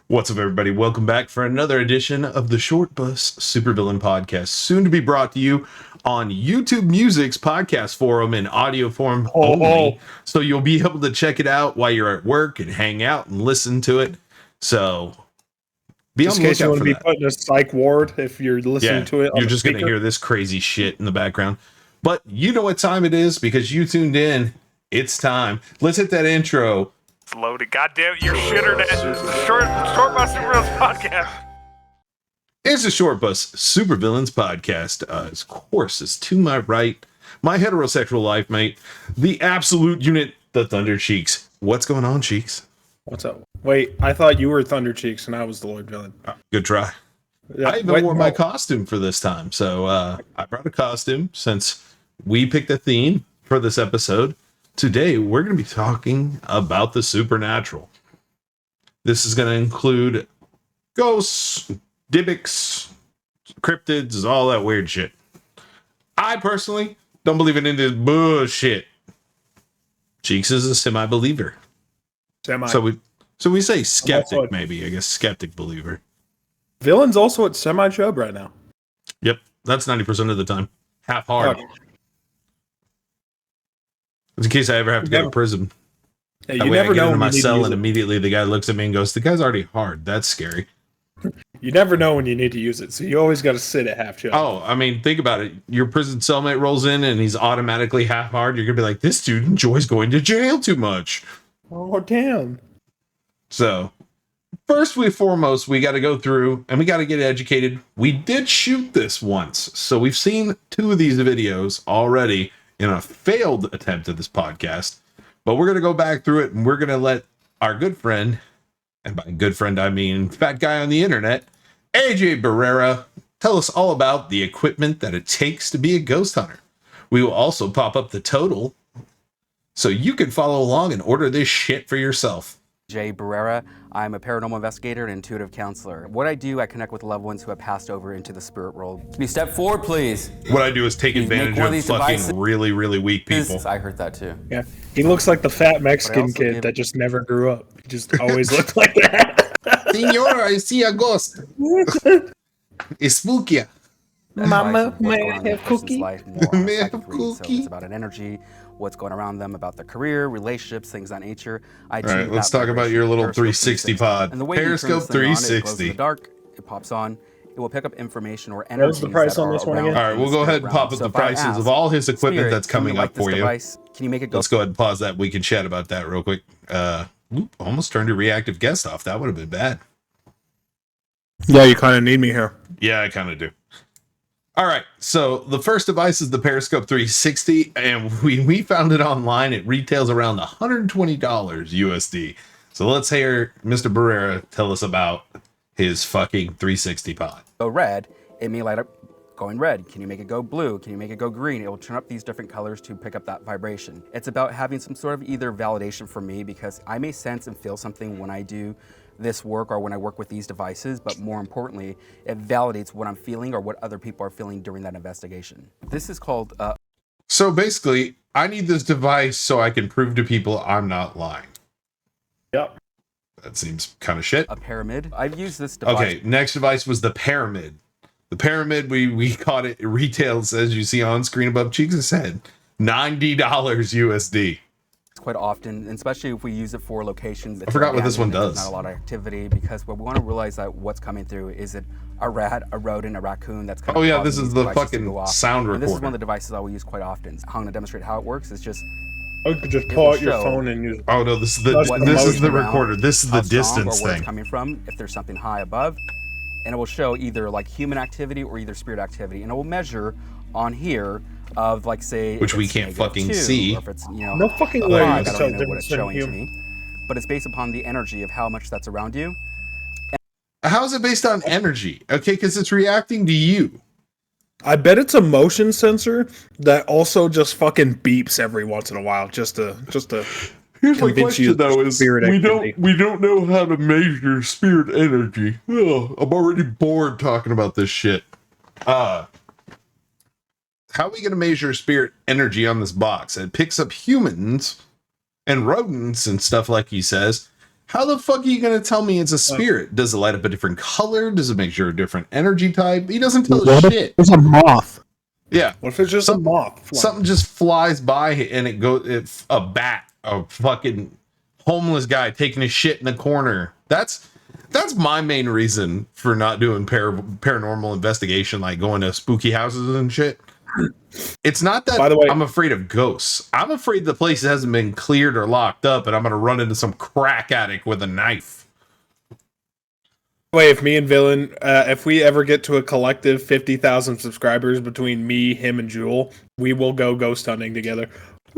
What's up, everybody? Welcome back for another edition of the Short Bus Supervillain Podcast, soon to be brought to you on YouTube Music's podcast forum in audio form only. So you'll be able to check it out while you're at work and hang out and listen to it. So be on the case you lookout want for to be that. put in a psych ward if you're listening to it. You're just going to hear this crazy shit in the background. But you know what time it is because you tuned in. It's time. Let's hit that intro. It's loaded. Goddamn, you're shitter. Short Bus Supervillains Podcast. It's the Short Bus Supervillains Podcast. Of course, is to my right, my heterosexual life mate, the absolute unit, the Thunder Cheeks. What's going on, Cheeks? What's up? Wait, I thought you were Thunder Cheeks and I was the Lord Villain. Good try. I even wore my costume for this time. So I brought a costume since we picked a theme for this episode. Today, we're going to be talking about the supernatural. This is going to include ghosts, Dybbuk, cryptids, all that weird shit. I personally don't believe in any of this bullshit. Cheeks is a semi-believer. So we say skeptic, maybe. I guess skeptic believer. Villain's also at semi-chub right now. Yep, that's 90% of the time. Half hard. Okay. In case I ever have to go to prison. Hey, That you way never I get know into when my you need to cell use and it. immediately the guy looks at me and goes, the guy's already hard. That's scary. You never know when you need to use it, so you always got to sit at half chub. Oh, I mean, think about it. Your prison cellmate rolls in and he's automatically half hard. You're going to be like, this dude enjoys going to jail too much. Oh, damn. So, first and foremost, we got to go through and we got to get educated. We did shoot this once. So, we've seen 2 of these videos already in a failed attempt at this podcast. But we're going to go back through it and we're going to let our good friend, and by good friend, I mean fat guy on the internet, AJ Barrera, tell us all about the equipment that it takes to be a ghost hunter. We will also pop up the total so you can follow along and order this shit for yourself. Jay Barrera. I'm a paranormal investigator and intuitive counselor. What I do, I connect with loved ones who have passed over into the spirit world. Can you step forward, please? What I do is take advantage one of of these fucking devices. really, really weak people. I heard that too. Yeah, he looks like the fat Mexican also kid give- that just never grew up. He just always looked like that. Senor, I see a ghost. It's spooky. Mama, Advice of what's may going I on in a have person's cookie? life, more on a May I have psychic read. So cookie? it's about an energy, what's going around them, about their career, relationships, things of that nature. All right, let's talk about your little 360 pod. And the way you turn this Periscope thing on, it glows in 360. the dark, it pops on. It will pick up information or energy. was the price on this one again? All right, we'll go ahead and pop up the prices of all his equipment that's coming up for you. Can you make it go? Let's go ahead and pause that. We can chat about that real quick. Almost turned your reactive guest off. That would have been bad. Yeah, you kind of need me here. Yeah, I kind of do. All right, so the first device is the Periscope 360, and we found it online. It retails around $120 USD. So let's hear Mr. Barrera tell us about his fucking 360 pod. Go red, it may light up going red. Can you make it go blue? Can you make it go green? It will turn up these different colors to pick up that vibration. It's about having some sort of either validation for me because I may sense and feel something when I do this work or when I work with these devices, but more importantly, it validates what I'm feeling or what other people are feeling during that investigation. This is called So basically, I need this device so I can prove to people I'm not lying. Yep. That seems kind of shit. a pyramid. I've used this device. Okay, next device was the Pyramid. The Pyramid, we caught it retails, as you see on screen above Cheeks' head, $90 USD. Quite often, and especially if we use it for locations. I forgot what this one there's does. Not a lot of activity because we want to realize that what's coming through is it a rat, a rodent, a raccoon that's kind Oh of yeah, causing this is these the devices to fucking go off. sound And this is one recorder. of the devices I will use quite often. How I'm going to demonstrate how it works is just I could just It pull will out your show phone and use it. Oh no, this is the What this is the around, recorder. This is how the strong distance or where thing. it's coming from, if there's something high above, and it will show either like human activity or either spirit activity, and it will measure on here of like say Which if we it's can't fucking -2, see. or if it's No fucking a way you 5, can I tell don't know what it's difference in showing to human. me, but it's based upon the energy of how much that's around you. How is it based on energy? Okay, because it's reacting to you. I bet it's a motion sensor that also just fucking beeps every once in a while, just to. Here's my Convince you question though: is spirit we activity. don't know how to measure spirit energy. Oh, I'm already bored talking about this shit. How are we gonna measure spirit energy on this box? It picks up humans and rodents and stuff like he says. How the fuck are you going to tell me it's a spirit? Does it light up a different color? Does it make sure a different energy type? He doesn't tell us shit. It's a moth. Yeah. What if it's just a moth? Something just flies by and it goes, it's a bat, a fucking homeless guy taking a shit in the corner. That's my main reason for not doing paranormal investigation, like going to spooky houses and shit. It's not that, by the way, I'm afraid of ghosts. I'm afraid the place hasn't been cleared or locked up and I'm going to run into some crack addict with a knife. Wait, if me and Villain, if we ever get to a collective 50,000 subscribers between me, him, and Jewel, we will go ghost hunting together.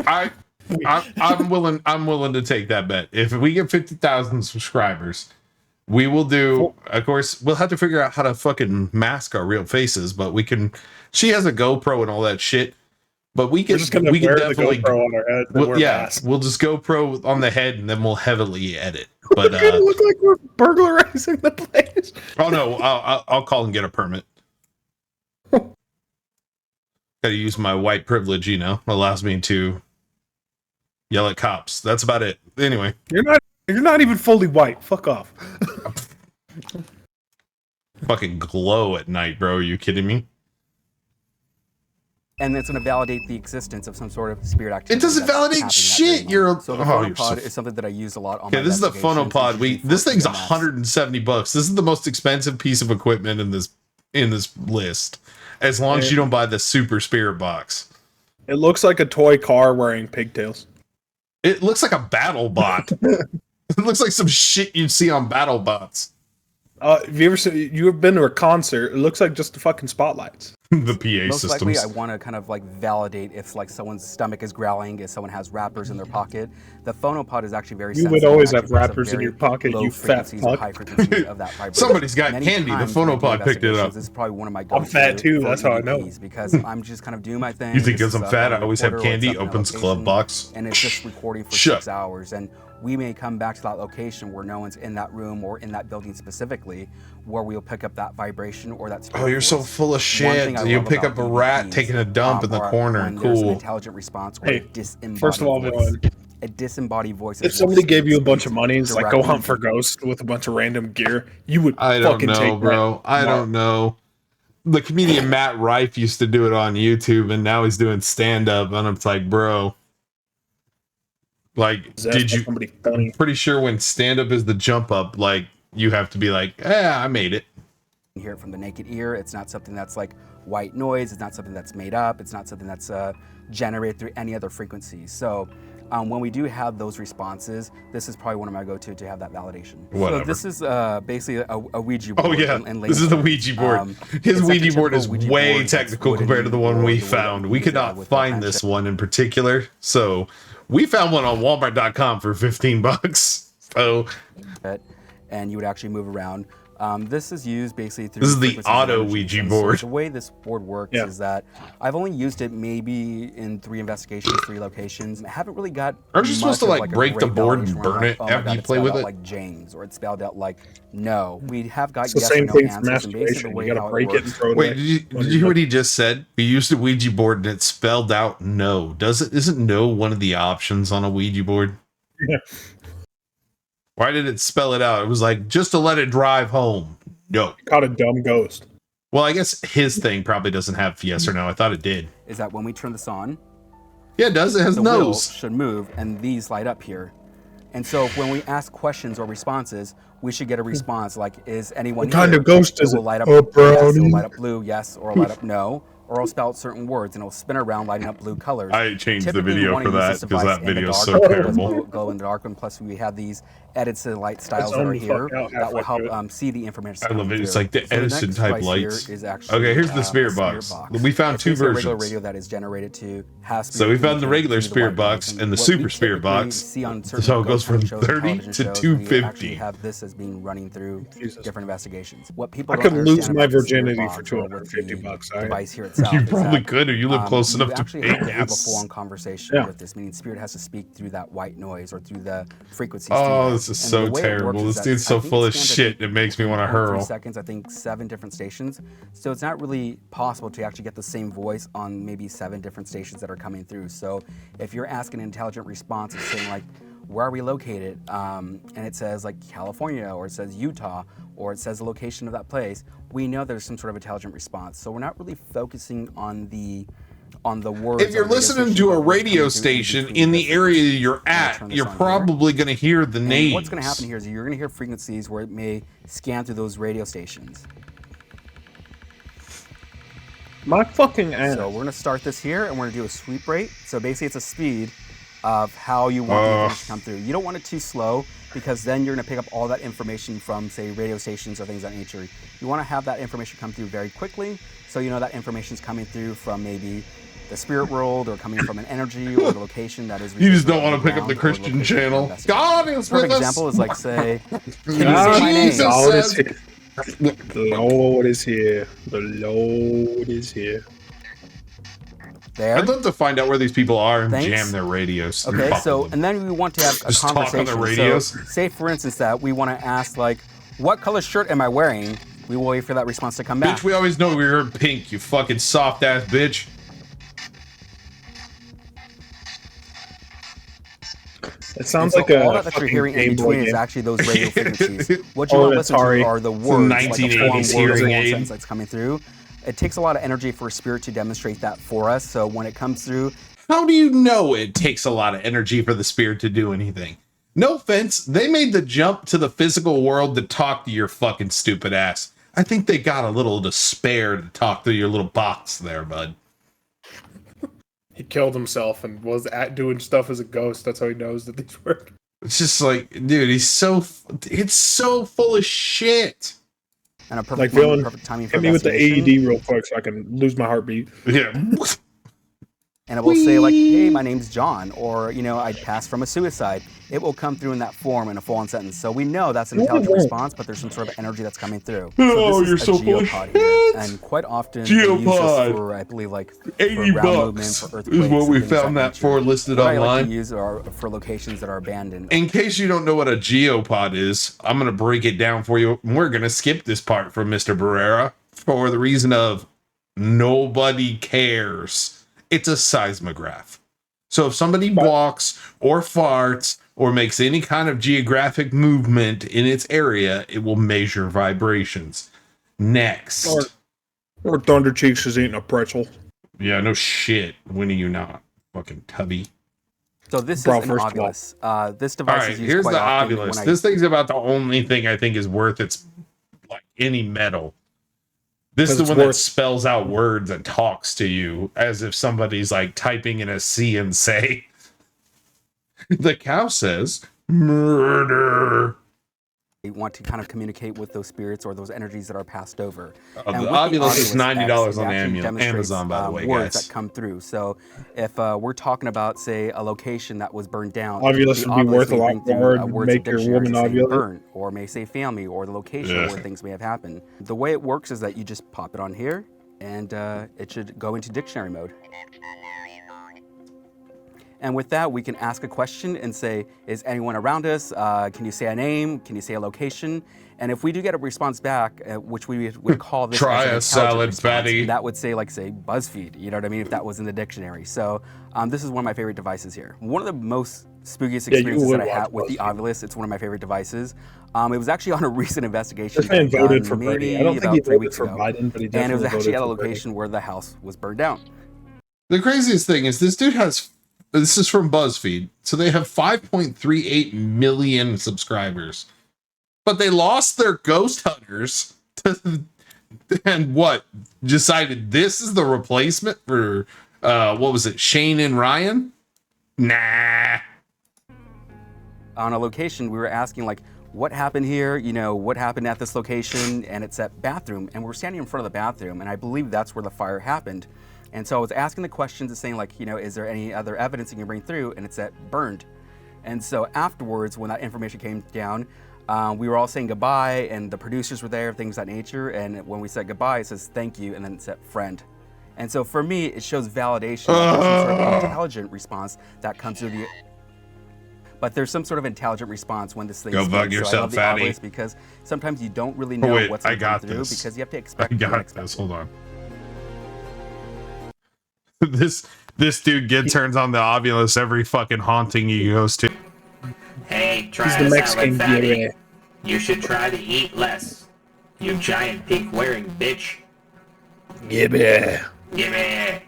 I'm willing to take that bet. If we get 50,000 subscribers, we will do. Of course, we'll have to figure out how to fucking mask our real faces, but we can. She has a GoPro and all that shit, but we can. We can definitely. The GoPro on our head we'll just GoPro on the head, and then we'll heavily edit. But we're gonna look like we're burglarizing the place. Oh no! I'll call and get a permit. Got to use my white privilege, allows me to yell at cops. That's about it. Anyway, you're not even fully white. Fuck off. Fucking glow at night, bro. Are you kidding me? And it's going to validate the existence of some sort of spirit activity. It doesn't validate shit. So the phonopod is something that I use a lot on my this is the phonopod. This thing's $170. This is the most expensive piece of equipment in this list. As long as you don't buy the super spirit box. It looks like a toy car wearing pigtails. It looks like a battle bot. It looks like some shit you'd see on battle bots. Have you ever seen? You have been to a concert? It looks like just the fucking spotlights. The PA Most systems. likely, I want to kind of like validate if like someone's stomach is growling, if someone has wrappers in their pocket. The phonopod is actually very. You would always have wrappers in your pocket, you fat fuck. High frequencies of that vibration. Somebody's got Many candy. The times phonopod picked it up. This is probably one of my. I'm fat too. That's how I know. Because I'm just kind of doing my thing. You think because I'm fat, I always have candy? Opens glove box. And it's just recording for 6 hours. And we may come back to that location where no one's in that room or in that building specifically, where we'll pick up that vibration or that. Oh, you're so full of shit. You'll pick up a rat taking a dump in the corner. Cool. An intelligent response. Or first of all, a disembodied voice. If somebody gave you a bunch of money, it's like go hunt for ghosts with a bunch of random gear, you would. I don't know, bro. I don't know. The comedian Matt Rife used to do it on YouTube, and now he's doing stand up, and it's like, bro. Like, did you? I'm pretty sure when stand up is the jump up, like you have to be like, I made it. You hear it from the naked ear. It's not something that's like white noise. It's not something that's made up. It's not something that's generated through any other frequencies. So when we do have those responses, this is probably one of my go-to to have that validation. Whatever. So this is basically a Ouija board. Oh yeah, this is the Ouija board. His Ouija board is way technical compared to the one we found. We could not find this one in particular, so we found one on Walmart.com for $15. So, and you would actually move around. This is used basically through. This is the auto Ouija board. So the way this board works is that I've only used it maybe in 3 investigations, 3 locations. I haven't really got. Aren't you supposed to like break the board and burn it after you play with it? Like James, or it's spelled out like no. We have got it's the same thing for masturbation. You gotta break it and throw it away. Wait, did you hear what he just said? We used a Ouija board and it spelled out no. Isn't no one of the options on a Ouija board? Yeah. Why did it spell it out? It was like, just to let it drive home. No. Caught a dumb ghost. Well, I guess his thing probably doesn't have yes or no. I thought it did. Is that when we turn this on? Yeah, it does. It has the nose. Wheel should move, and these light up here. And so when we ask questions or responses, we should get a response like, is anyone what kind of ghost is it? Light up, oh, yes, it'll light up blue, yes, or light up no. Or I'll spell out certain words and it'll spin around lighting up blue colors. I changed Typically, the video for that because that video is so terrible. Glow in the dark, and plus we have these edited light styles that are here that will help see the information. I love it. It's like the Edison type lights. Okay, here's the spirit box. We found 2 versions. Regular radio that is generated to have. So we found the regular spirit box and the super spirit box. So it goes from 30 to 250. Have this as being running through different investigations. What people I could lose my virginity for $250. Device here. You probably could, or you live close enough to pay gas. Have a full-on conversation with this, meaning spirit has to speak through that white noise or through the frequencies. Oh, this is so terrible. This dude's so full of shit. It makes me want to hurl. 3 seconds, I think 7 different stations. So it's not really possible to actually get the same voice on maybe 7 different stations that are coming through. So if you're asking an intelligent response, it's saying like, where are we located, and it says like California, or it says Utah, or it says the location of that place, we know there's some sort of intelligent response. So we're not really focusing on the words. If you're listening to a radio station in the area you're at, you're probably going to hear the names. What's going to happen here is you're going to hear frequencies where it may scan through those radio stations. My fucking ass. So we're going to start this here, and we're going to do a sweep rate. So basically, it's a speed of how you want the information to come through. You don't want it too slow, because then you're going to pick up all that information from, say, radio stations or things of that nature. You want to have that information come through very quickly, so you know that information is coming through from maybe the spirit world, or coming from an energy or the location that is. You just don't want to pick up the Christian channel. God is with us. Perfect example is like, say, God is here. The Lord is here. The Lord is here. There. I'd love to find out where these people are and Thanks. jam their radios. Okay, so, and then we want to have a Just talk on conversation. the radios. So, say, for instance, that we want to ask, like, what color shirt am I wearing? We will wait for that response to come back. Bitch, we always know we heard pink, you fucking soft ass bitch. It sounds So like a all that you're hearing in Game Boy between is game. actually those radio frequencies. What you Or want to an listen to Atari. are the words, like the 1980s form words hearing or one aid. sentence that's coming through. It takes a lot of energy for a spirit to demonstrate that for us. So when it comes through, How do you know it takes a lot of energy for the spirit to do anything? No offense, they made the jump to the physical world to talk to your fucking stupid ass. I think they got a little to spare to talk to your little box there, bud. He killed himself and was doing stuff as a ghost. That's how he knows that these work. It's just like, dude, it's so full of shit. and a perfect, Like, moment, Villain, perfect timing for hit me with the investigation. AED real quick so I can lose my heartbeat. Yeah. And it will say like, hey, my name's John, or, you know, I passed from a suicide. It will come through in that form in a full-on sentence. So we know that's an intelligent response, but there's some sort of energy that's coming through. Oh, this you're is so a full of geopod shit. here. And quite often they use Geopod. this for, I believe, like, for 80 ground movement, bucks for earthquakes, is what we and things of found that nature. for listed What I like online. to use are for locations that are abandoned. In case you don't know what a geopod is, I'm going to break it down for you. We're going to skip this part for Mr. Barrera for the reason of nobody cares. It's a seismograph. So if somebody walks or farts or makes any kind of geographic movement in its area, it will measure vibrations. Next. Or Thunder Cheeks is eating a pretzel. Yeah, no shit. When are you not? Fucking tubby. So this Bro, is an first of all. Ovulus. This All device right, is used here's quite the often Ovulus. when This thing's about the only thing I think is worth its, like, any metal. This is the 'Cause one it's that worth- spells out words and talks to you as if somebody's like typing in a C and say. The cow says murder. we want to kind of communicate with those spirits or those energies that are passed over. The And with Ovulus is Ovulus $90 X, on it actually demonstrates, Amazon, by the way, words guys. that come through. So if we're talking about, say, a location that was burned down, Ovulus the would be worth may a lot bring through, more to words of make your dictionary woman to say ovulate. burn, or may say family, or the location Yeah. where things may have happened. The way it works is that you just pop it on here, and it should go into dictionary mode. And with that, we can ask a question and say, is anyone around us? Can you say a name? Can you say a location? And if we do get a response back, which we would call this Try as an a intelligent salad, response, fatty. that would say, like, say, BuzzFeed, you know what I mean, if that was in the dictionary. So this is one of my favorite devices here. One of the most spookiest you experiences would that I had watch with the BuzzFeed. Ovulus, it's one of my favorite devices. It was actually on a recent investigation. This man done voted for Bernie. I don't think about he 3 voted weeks for ago. Biden, but he And it definitely was actually voted at a for Bernie. location where the house was burned down. The craziest thing is this dude has, this is from BuzzFeed, so they have 5.38 million subscribers, but they lost their ghost hunters to, and what, decided this is the replacement for, what was it, Shane and Ryan? Nah. On a location, we were asking, like, what happened here? You know, what happened at this location? And it's that bathroom, and we're standing in front of the bathroom, and I believe that's where the fire happened. And so I was asking the questions and saying, like, you know, is there any other evidence you can bring through? And it's that burned. And so afterwards, when that information came down, we were all saying goodbye, and the producers were there, things of that nature. And when we said goodbye, it says thank you, and then it said friend. And so for me, it shows validation that there's some sort of intelligent response that comes through the. But there's some sort of intelligent response when this thing Go is bug done. So I yourself, love the fatty. Ovulus because sometimes you don't really know wait, what's I going to come got through this. because you have to I expect the got unexpected. this. Hold on. This dude turns on the Ovulus every fucking haunting he goes to. try He's the to sound Mexican like fatty. yeah. You should try to eat less. You giant pink-wearing bitch. Yeah. Gimme.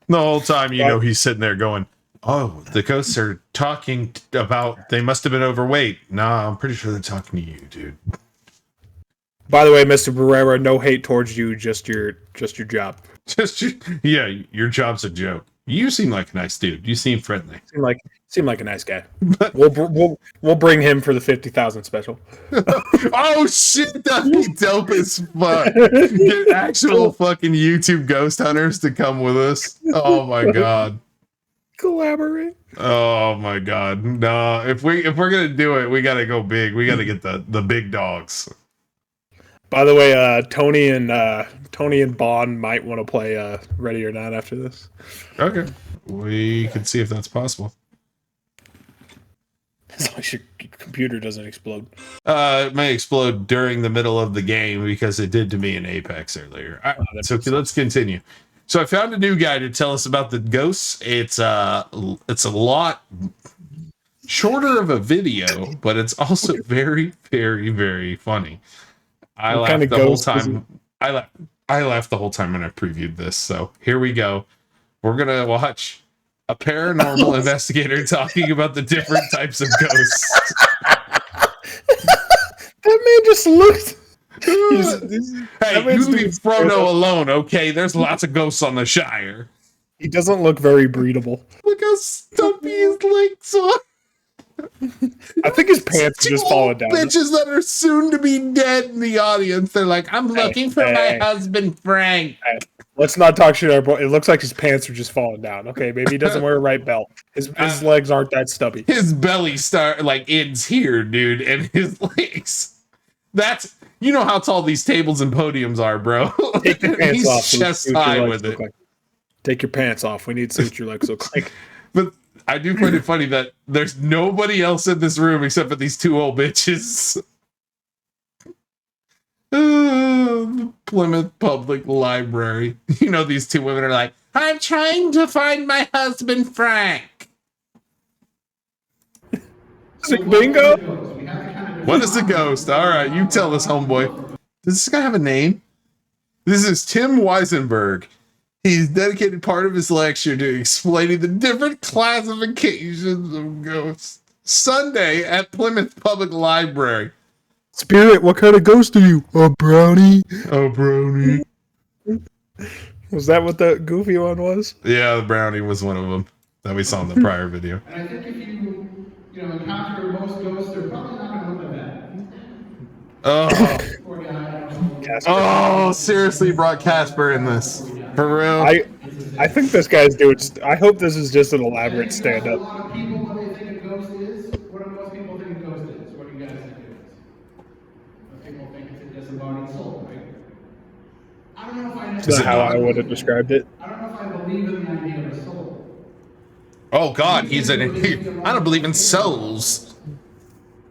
The whole time, you Right. know, he's sitting there going, "Oh, the ghosts are talking about they must have been overweight." Nah, I'm pretty sure they're talking to you, dude. By the way, Mr. Barrera, no hate towards you, just your job. Yeah, your job's a joke. You seem like a nice dude. You seem friendly. Seem like a nice guy. We'll bring him for the 50,000 special. Oh shit, that'd be dope as fuck. Get actual fucking YouTube ghost hunters to come with us. Oh my god. Collaborate. Oh my god. No, if we're gonna do it, we gotta go big. We gotta get the big dogs. By the way, Tony and Bond might want to play Ready or Not after this. Okay. We can see if that's possible. As long as your computer doesn't explode. It may explode during the middle of the game because it did to me in Apex earlier. All right, so let's continue. So I found a new guy to tell us about the ghosts. It's a lot shorter of a video, but it's also very, very, very funny. I What laughed kind of the whole ghost is time. I laughed the whole time when I previewed this. So here we go. We're gonna watch a paranormal investigator talking about the different types of ghosts. That man just looked. Hey, that you man's leave doing Frodo so- alone, okay? There's lots of ghosts on the Shire. He doesn't look very breedable. Look how stumpy his legs are. I think his pants are Two just falling old down. bitches that are soon to be dead in the audience. They're like, I'm looking for hey. my husband, Frank. Let's not talk shit. It looks like his pants are just falling down. Okay, maybe he doesn't wear a right belt. His legs aren't that stubby. His belly ends here, dude, and his legs. That's, you know how tall these tables and podiums are, bro. Take your pants He's off. So we chest see what your high legs with look it. like. Take your pants off. We need to see what your legs look like. But I do find it funny that there's nobody else in this room except for these two old bitches. The Plymouth Public Library. You know, these two women are like, I'm trying to find my husband, Frank. Bingo. What is the ghost? All right, you tell us, homeboy. Does this guy have a name? This is Tim Weisenberg. He's dedicated part of his lecture to explaining the different classifications of ghosts. Sunday at Plymouth Public Library. Spirit, what kind of ghost are you? A brownie. Oh, brownie. Was that what the goofy one was? Yeah, the brownie was one of them that we saw in the prior video. And I think if you encounter most ghosts, they're probably not going to look like that. Oh, Poor guy, I don't know. Casper. oh, seriously brought Casper in this. For real? I think this guy's doing. I hope this is just an elaborate A stand-up. lot of people, what they think a ghost is, what do most people think a ghost is? What do you guys think it is? Most people think it's a disembodied soul, right? I don't know if I That's not how I would have described it. I don't know if I believe in the idea of a soul. Oh, God, I don't believe in souls.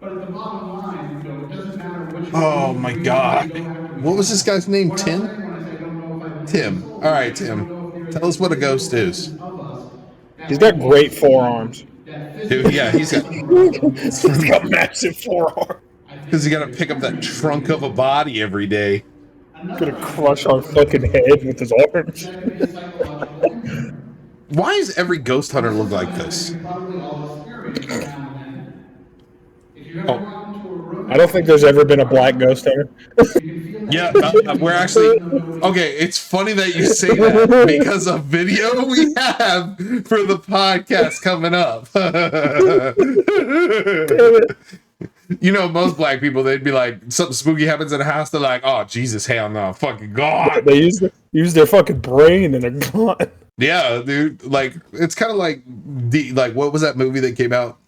But at the bottom line, it doesn't matter which Oh, one you my believe, God. you don't have to be- What was this guy's name? What I'm Tim? saying when I say I don't know if I believe in Tim. souls, All right, I don't Tim. know if there Tell us what a ghost is. of us that He's got great forearms. that Dude, yeah, he's got, He's got massive forearms. because you got to pick up that trunk of a body every day. Gonna crush our fucking head with his arms. Why does every ghost hunter look like this? probably all experience now and then. If you ever Oh. walk into a room, I don't think there's ever been a black ghost hunter. you can feel that Yeah, we're actually okay. It's funny that you say that because a video we have for the podcast coming up. You know, most black people, they'd be like, something spooky happens in a house. They're like, oh, Jesus, hell no, fucking God. They use their fucking brain and they're gone. Yeah, dude. Like, it's kind of like, what was that movie that came out?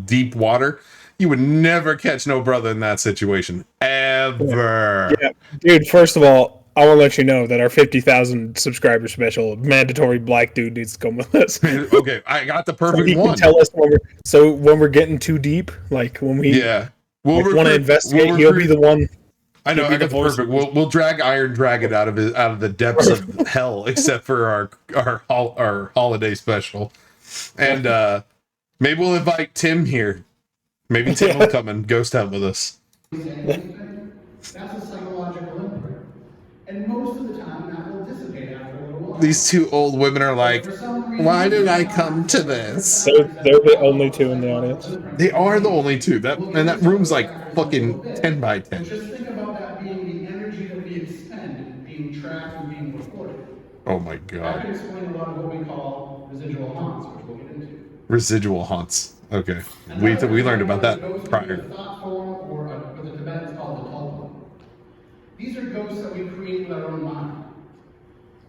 Deep Water. You would never catch no brother in that situation. Ever. Yeah, dude. First of all, I want to let you know that our 50,000 subscriber special, mandatory black dude needs to come with us. Okay, I got the So perfect he can one. tell us when we're getting too deep, like when we Yeah. want to recruit- investigate, we'll he'll be recruit- the one. I know, he'll be I got the the voice perfect. We'll drag Iron Dragon out of the depths of hell, except for our holiday special, and maybe we'll invite Tim here. Maybe Tim will come and ghost hunt with us. That's a psychological imprint. And most of the time, that will dissipate after a little while. These two old women are like, why did I come to this? They're the only two in the audience. They are the only two. That room's like fucking 10 by 10. Just think about that being the energy that we expend being tracked and being recorded. Oh my That god. can explain a lot of what we call residual haunts, which we'll get into. Residual haunts. Okay. We learned about that prior. Thought form, or what the Tibetans call the tulpa. These are ghosts that we create with our own mind.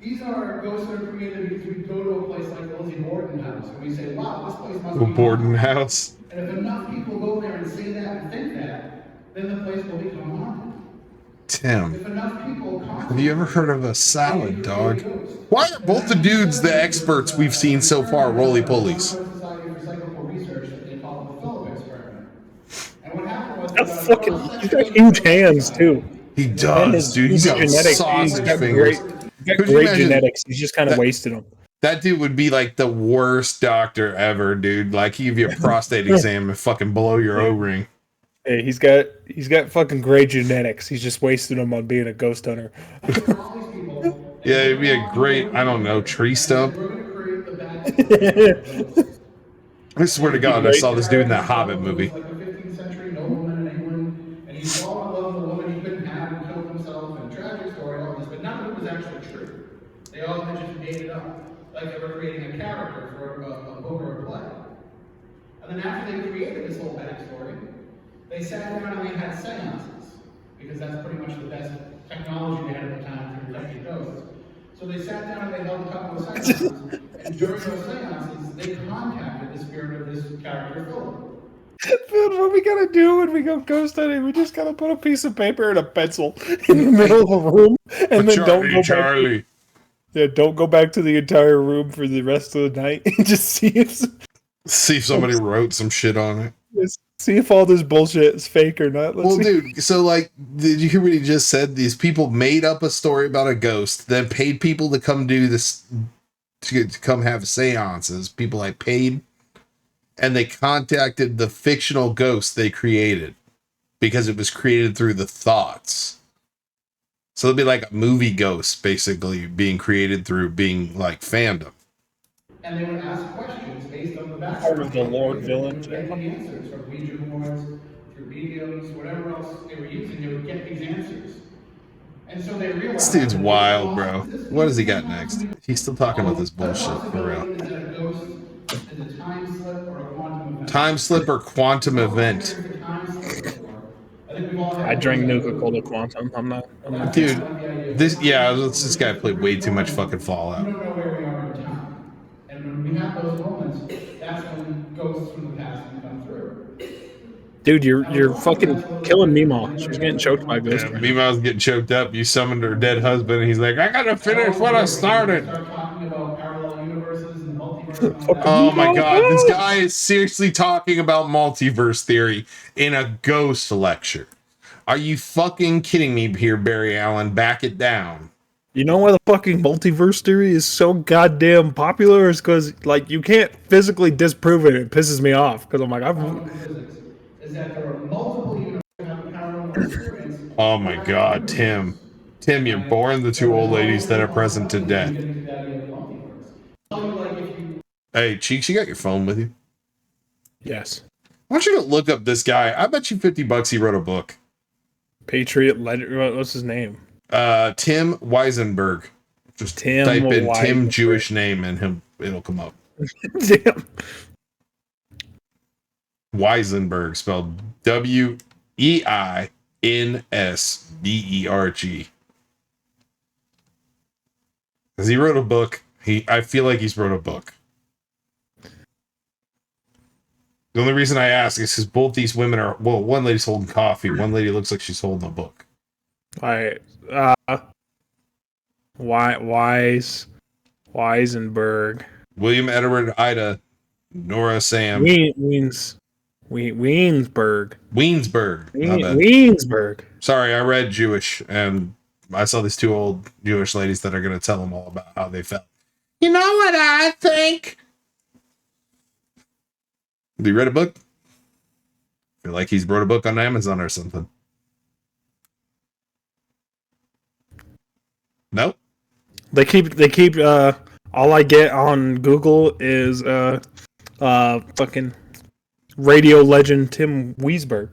These are ghosts that are created because we go to a place like the Lizzie Borden house and we say, wow, this place must be Borden haunted. house. And if enough people go there and say that and think that, then the place will become haunted. Tim, If enough people have you ever heard of a salad dog? Why are both the dudes the experts we've seen so far roly-polies? Society for Psychical Research that they call the Philip experiment. And what happened was That fucking, he's got huge hands too. He And does, his dude. He's huge got genetics. He's sausage got fingers. Great Could you imagine genetics. He's just kind of that- wasted them. That dude would be like the worst doctor ever, dude. Like he'd give you a prostate exam and fucking blow your O-ring. Hey, he's got fucking great genetics. He's just wasted them on being a ghost hunter. Yeah, it'd be a great, I don't know, tree stump. we're going to create the bad. I swear to God, I saw this dude in that Hobbit movie. Like a 15th century nobleman in England, and he saw and loved the woman he couldn't have and killed himself, and tragic story, all this, but none of it was actually true. They all had just made it up, like they were creating a character for a book or a play. And then after they created this whole backstory, they sat down and they had seances, because that's pretty much the best technology they had at the time for detecting ghosts. So they sat down and they held a couple of seances, and during those seances, they contacted the spirit of this character, Philip. Dude, what we gotta do when we go ghost hunting? We just gotta put a piece of paper and a pencil in the middle of a room, and then don't go back. Charlie. Yeah, don't go back to the entire room for the rest of the night, and just see See if somebody wrote some shit on it. all this bullshit is fake or not. Let's Well, see. dude, so like, did you hear what he just said? These people made up a story about a ghost, then paid people to come do this, to come have seances. People like paid, and they contacted the fictional ghost they created because it was created through the thoughts. So it'd be like a movie ghost, basically being created through being like fandom. And they would ask questions based on the backstory. Part of the Lord villain. They would get the answers from Ouija boards, through mediums, whatever else they were using, they would get these answers. And so they realized... This dude's wild, bro. What has he got next? He's still talking about this bullshit for real. Is that a ghost? Is a time slip or a quantum event? Time slip or quantum event. There's a time slip before. I think we've all had I drank Nuka-Cola Quantum. I'm not. Dude, this guy played way too much fucking We Fallout. don't know where we are in time. And when we have those moments, that's when ghosts from the past can come through. Dude, you're fucking killing Mima. She's getting choked by a ghost. Yeah, Mima's getting choked up. You summoned her dead husband, and he's like, I gotta finish what I started. Start talking about parallel universes and multiverse and all that. Oh my god, this guy is seriously talking about multiverse theory in a ghost lecture. Are you fucking kidding me here, Barry Allen? Back it down. You know why the fucking multiverse theory is so goddamn popular? Is because like you can't physically disprove it. It pisses me off because I'm like, Physics is that there are multiple universes that have a paranormal experience. Oh my god, Tim. Tim, you're boring the two old ladies that are present to death. Get into the idea of multiverse. So, like, if you Hey, Cheeks, you got your phone with you? yes, I want you to look up this guy. I bet you $50 he wrote a book. Patriot Letter. What's his name? Tim Weisenberg. Just Tim type in Tim Weisenberg. Jewish name and it'll come up. Damn. Weisenberg, spelled Weinsberg. Because he wrote a book. I feel like he's wrote a book. The only reason I ask is because both these women are, well, one lady's holding coffee, one lady looks like she's holding a book. All right. Weisenberg. William Edward Ida Nora Sam Weensberg. Weensberg. My bad. Weensberg. Sorry, I read Jewish, and I saw these two old Jewish ladies that are going to tell them all about how they felt. You know what I think? Have you read a book? feel like he's wrote a book on Amazon or something. Nope. They keep all I get on Google is fucking radio legend Tim Weisberg.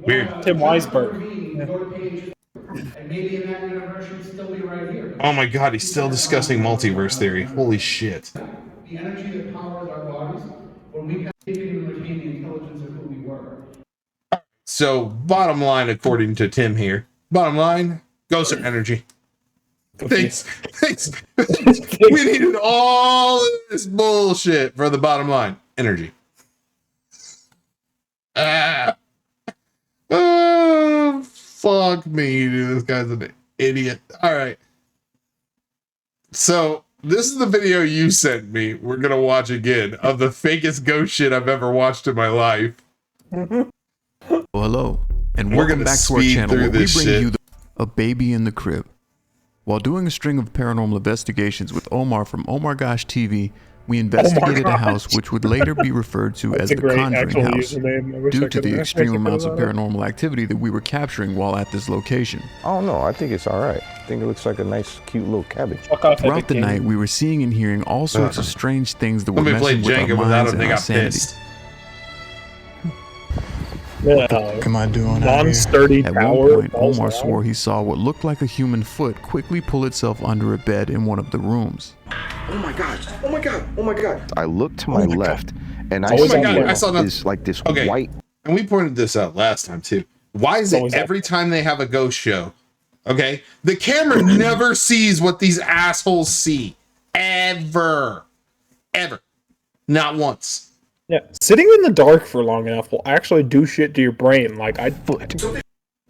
Weird. Tim Weisberg. Go to page 4, and maybe in that universe you'd still be right here. Oh my god, he's still discussing multiverse theory. Holy shit. The energy that powers our bodies, when we can take it and retain the intelligence of who we were. So, bottom line, according to Tim here, bottom line, ghosts are energy. Thanks. We needed all of this bullshit for the bottom line. Energy. Oh, fuck me, dude. This guy's an idiot. All right. So, this is the video you sent me. We're going to watch again of the fakest ghost shit I've ever watched in my life. Well, hello, and We're welcome gonna back to our speed channel through where we this bring shit. you a baby in the crib. While doing a string of paranormal investigations with Omar from Omar Gosh TV, we investigated a house which would later be referred to as That's a the great Conjuring actual House, username. I wish I due to could the extreme amounts of on it. paranormal activity that we were capturing while at this location. I don't know. I think it's all right. I think it looks like a nice, cute little cabin. Fuck off, Throughout Epic the Games. night, we were seeing and hearing all sorts of strange things that were When we played messing with our Jenga without minds him, and they our got sanity. pissed. Am I doing non-sturdy At tower. one point, falls Omar down. swore he saw what looked like a human foot quickly pull itself under a bed in one of the rooms. I look to my left, and I Oh see my God, I saw nothing. this like this Okay. white. And we pointed this out last time too. Why is Always it that- every time they have a ghost show, okay, the camera never sees what these assholes see? Ever. Not once. Yeah, sitting in the dark for long enough will actually do shit to your brain. Like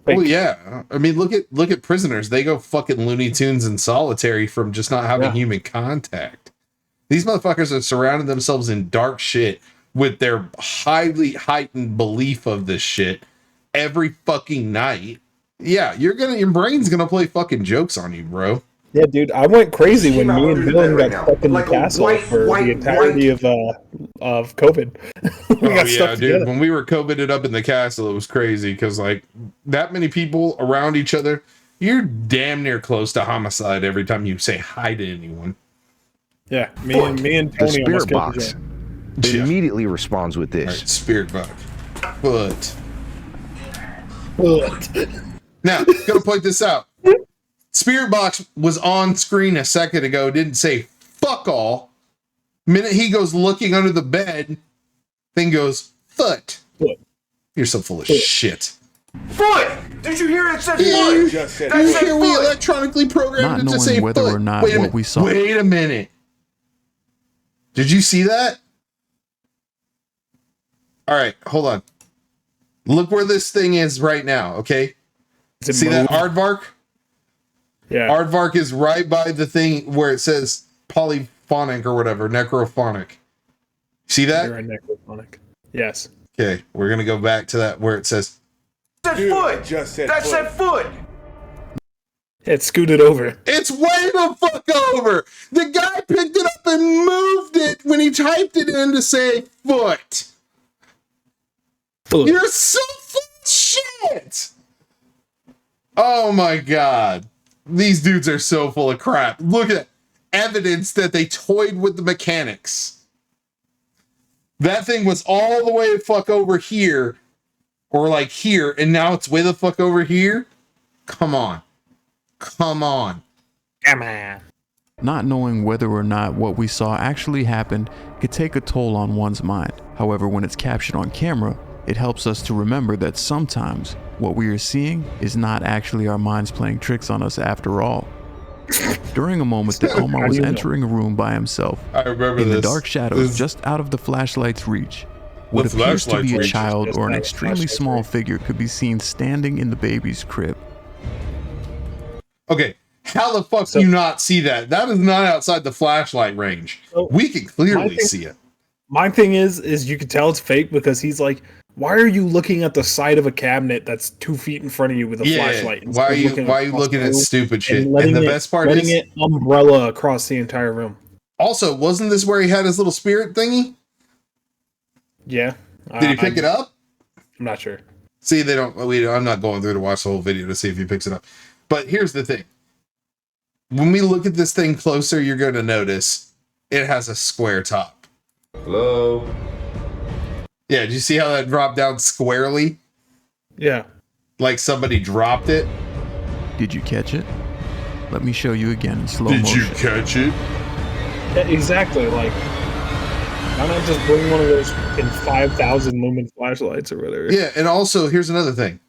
Well, yeah. I mean, look at prisoners. They go fucking Looney Tunes and solitary from just not having Yeah. human contact. These motherfuckers are surrounding themselves in dark shit with their highly heightened belief of this shit every fucking night. Yeah, your brain's gonna play fucking jokes on you, bro. Yeah, dude, I went crazy when me and Dylan got stuck in the castle for the entirety of COVID. We Oh got yeah, stuck dude. together. When we were COVIDed up in the castle, it was crazy because like that many people around each other, you're damn near close to homicide every time you say hi to anyone. Yeah, me and The Tony spirit almost killed box each other. Yeah. immediately responds with All right, this. spirit box. But Ugh. now, gonna point this out. Spirit box was on screen a second ago. Didn't say fuck all. Minute he goes looking under the bed, thing goes foot. Foot. You're so full of Foot. shit. Foot! Did you hear it said You foot? hear we electronically programmed Not it to say knowing whether foot. or not Wait a what minute. we saw. Wait a minute. Did you see that? All right, hold on. Look where this thing is right now, okay? Is it See that moved? aardvark? Yeah. Aardvark is right by the thing where it says polyphonic or whatever, necrophonic. See You're that? a necrophonic. Yes. Okay, we're gonna go back to that where it says Said foot! That said foot! It scooted over. it's way the fuck over. The guy picked it up and moved it when he typed it in to say foot. Foot. You're so full of shit. Oh my god. These dudes are so full of crap. Look at evidence that they toyed with the mechanics. That thing was all the way the fuck over here, or like here, and now it's way the fuck over here. Come on. Come on. Come on. Not knowing whether or not what we saw actually happened could take a toll on one's mind. However, when it's captured on camera, it helps us to remember that sometimes what we are seeing is not actually our minds playing tricks on us after all. During a moment that Omar was entering a room by himself, I remember in this. the dark shadows This- just out of the flashlight's reach, what The appears to flashlight's be a reach. child Just or an out of extremely flashlight's small reach. figure could be seen standing in the baby's crib. Okay, how the fuck do you not see that? That is not outside the flashlight range. So, We can clearly thing- see it. My thing is you can tell it's fake because he's like, why are you looking at the side of a cabinet that's 2 feet in front of you with a flashlight? Why are instead of you across looking the at room stupid shit? And letting the it- best part letting is it umbrella across the entire room? also, wasn't this where he had his little spirit thingy? Yeah. Did he pick it up? I'm not sure. See, they don't. I'm not going through to watch the whole video to see if he picks it up. But here's the thing: when we look at this thing closer, you're going to notice it has a square top. Hello. Yeah, did you see how that dropped down squarely? Yeah. Like somebody dropped it. Did you catch it? Let me show you again in slow motion. Catch it? Yeah, exactly. Like, why not just bring one of those in 5,000 lumen flashlights or whatever? Yeah, and also here's another thing.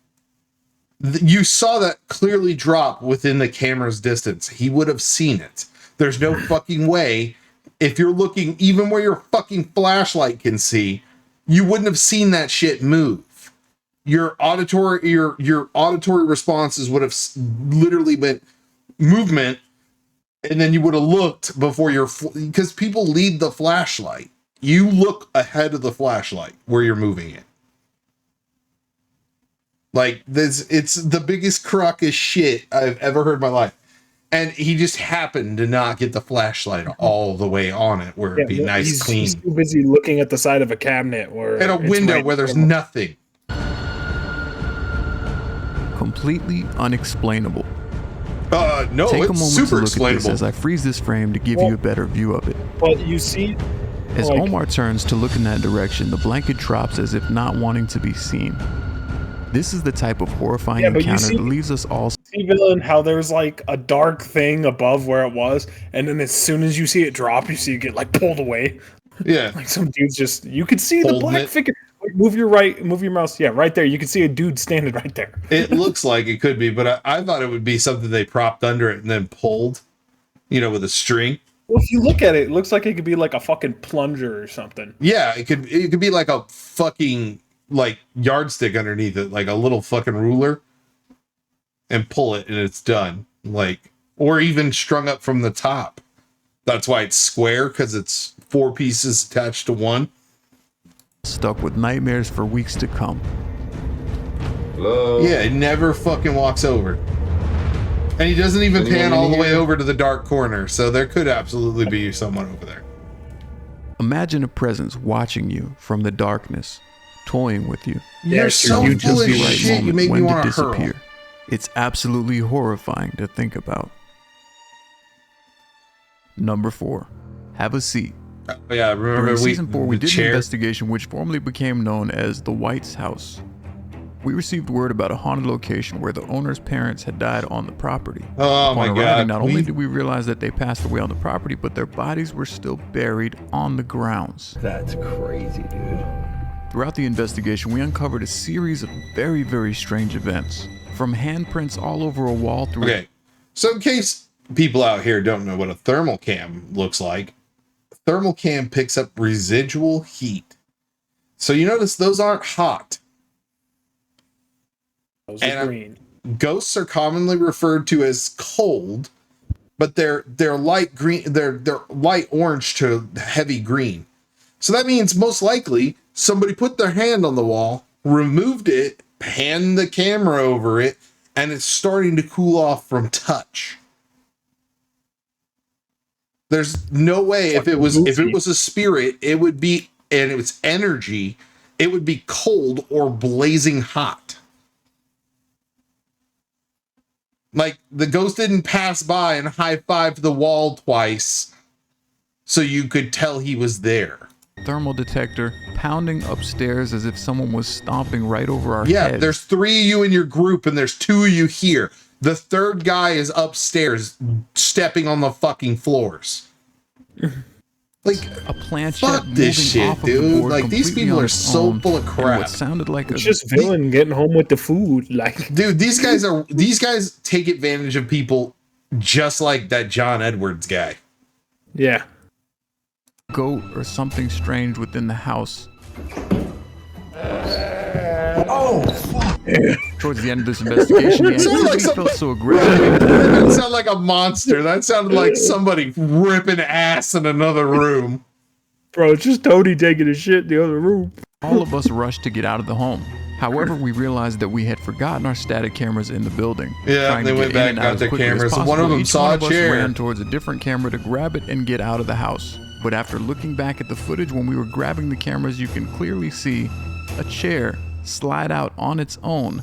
You saw that clearly drop within the camera's distance. He would have seen it. There's no fucking way. If you're looking even where your fucking flashlight can see, you wouldn't have seen that shit move. Your auditory responses would have literally been movement, and then you would have looked before because people lead the flashlight. You look ahead of the flashlight where you're moving it. Like this, it's the biggest crock of shit I've ever heard in my life. And he just happened to not get the flashlight all the way on it where it'd be nice, clean. He's too busy looking at the side of a cabinet and a window where there's nothing. Completely unexplainable. No, Take a it's moment super to look explainable. at this as I freeze this frame to give you a better view of it. But you see, As like, Omar turns to look in that direction, the blanket drops as if not wanting to be seen. This is the type of horrifying encounter that leaves us all. See, Villain, how there's like a dark thing above where it was, and then as soon as you see it drop, you see it get like pulled away. Yeah, like some dude's just, you could see the black figure. Like, move your mouse. Yeah, right there. You can see a dude standing right there. It looks like it could be, but I thought it would be something they propped under it and then pulled, with a string. Well, if you look at it, it looks like it could be like a fucking plunger or something. Yeah, it could be like a fucking yardstick underneath it, like a little fucking ruler, and pull it and it's done. Or even strung up from the top. That's why it's square, because it's 4 pieces attached to one. Stuck with nightmares for weeks to come. Hello. Yeah, it never fucking walks over. And he doesn't even pan all the way over to the dark corner, so there could absolutely be someone over there. Imagine a presence watching you from the darkness, toying with you. You're so full of shit, you make me want to hurl. It's absolutely horrifying to think about. Number 4. Have a seat. Yeah, remember During season 4, we did an investigation which formerly became known as the White's House. We received word about a haunted location where the owner's parents had died on the property. Oh my God. Not only did we realize that they passed away on the property, but their bodies were still buried on the grounds. That's crazy, dude. Throughout the investigation, we uncovered a series of very, very strange events. From handprints all over a wall through... Okay, so in case people out here don't know what a thermal cam looks like, a thermal cam picks up residual heat. So you notice those aren't hot. Those are green. Ghosts are commonly referred to as cold, but they're light green, they're light orange to heavy green. So that means most likely somebody put their hand on the wall, removed it, panned the camera over it, and it's starting to cool off from touch. There's no way if it was a spirit, it would be, and it was energy, it would be cold or blazing hot. Like the ghost didn't pass by and high-five the wall twice so you could tell he was there. Thermal detector pounding upstairs as if someone was stomping right over our Yeah, heads. there's 3 of you in your group and there's 2 of you here. The third guy is upstairs stepping on the fucking floors. Like, a planchette fuck this moving shit, off of the dude. board Like, these completely people on are its so own, full of and crap. What sounded like It's just Villain getting home with the food. Like, dude, these guys take advantage of people just like that John Edwards guy. Yeah. Goat or something strange within the house. Oh, fuck. Towards the end of this investigation, he felt so aggressive. That didn't sound like a monster. That sounded like somebody ripping ass in another room. Bro, it's just Tony taking a shit in the other room. All of us rushed to get out of the home. However, we realized that we had forgotten our static cameras in the building. Yeah, Trying they to went get in back, and out got as their quickly as cameras, and possible. one of them Each saw one a of us chair. ran towards a different camera to grab it and get out of the house. But after looking back at the footage when we were grabbing the cameras, you can clearly see a chair slide out on its own.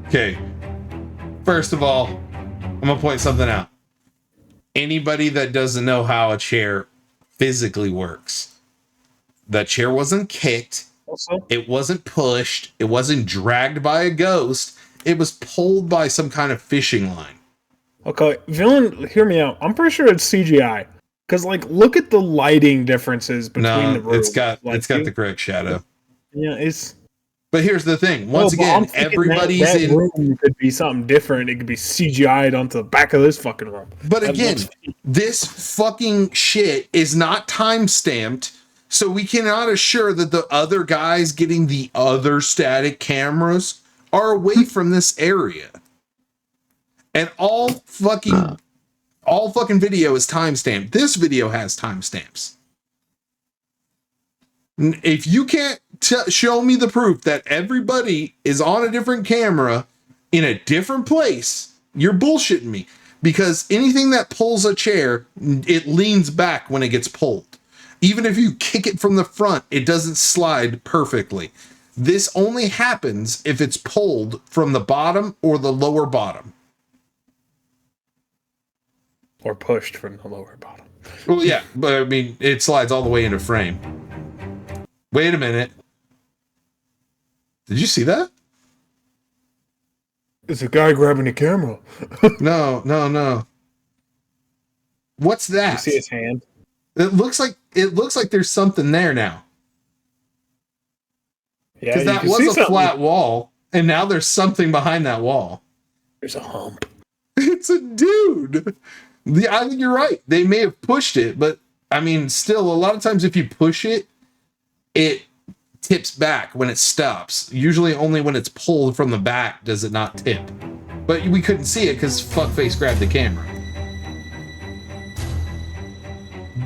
Okay. First of all, I'm gonna point something out. Anybody that doesn't know how a chair physically works, that chair wasn't kicked, it wasn't pushed, it wasn't dragged by a ghost, it was pulled by some kind of fishing line. Okay, Villain, hear me out. I'm pretty sure it's CGI. Because, like, look at the lighting differences between the rooms. It's got the correct shadow. Yeah, it's... But here's the thing. Once again, everybody's that in... room could be something different. It could be CGI'd onto the back of this fucking room. But again, this fucking shit is not time-stamped, so we cannot assure that the other guys getting the other static cameras are away from this area. And all fucking video is timestamped. This video has timestamps. If you can't show me the proof that everybody is on a different camera in a different place, you're bullshitting me. Because anything that pulls a chair, it leans back when it gets pulled. Even if you kick it from the front, it doesn't slide perfectly. This only happens if it's pulled from the bottom or the lower bottom. Or pushed from the lower bottom. Well, yeah, but I mean, it slides all the way into frame. Wait a minute. Did you see that? It's a guy grabbing the camera. No. What's that? You see his hand? It looks like there's something there now. Yeah, because that was a flat wall, and now there's something behind that wall. There's a hump. It's a dude. I think you're right. They may have pushed it, but I mean, still, a lot of times if you push it, it tips back when it stops. Usually only when it's pulled from the back does it not tip. But we couldn't see it because fuckface grabbed the camera.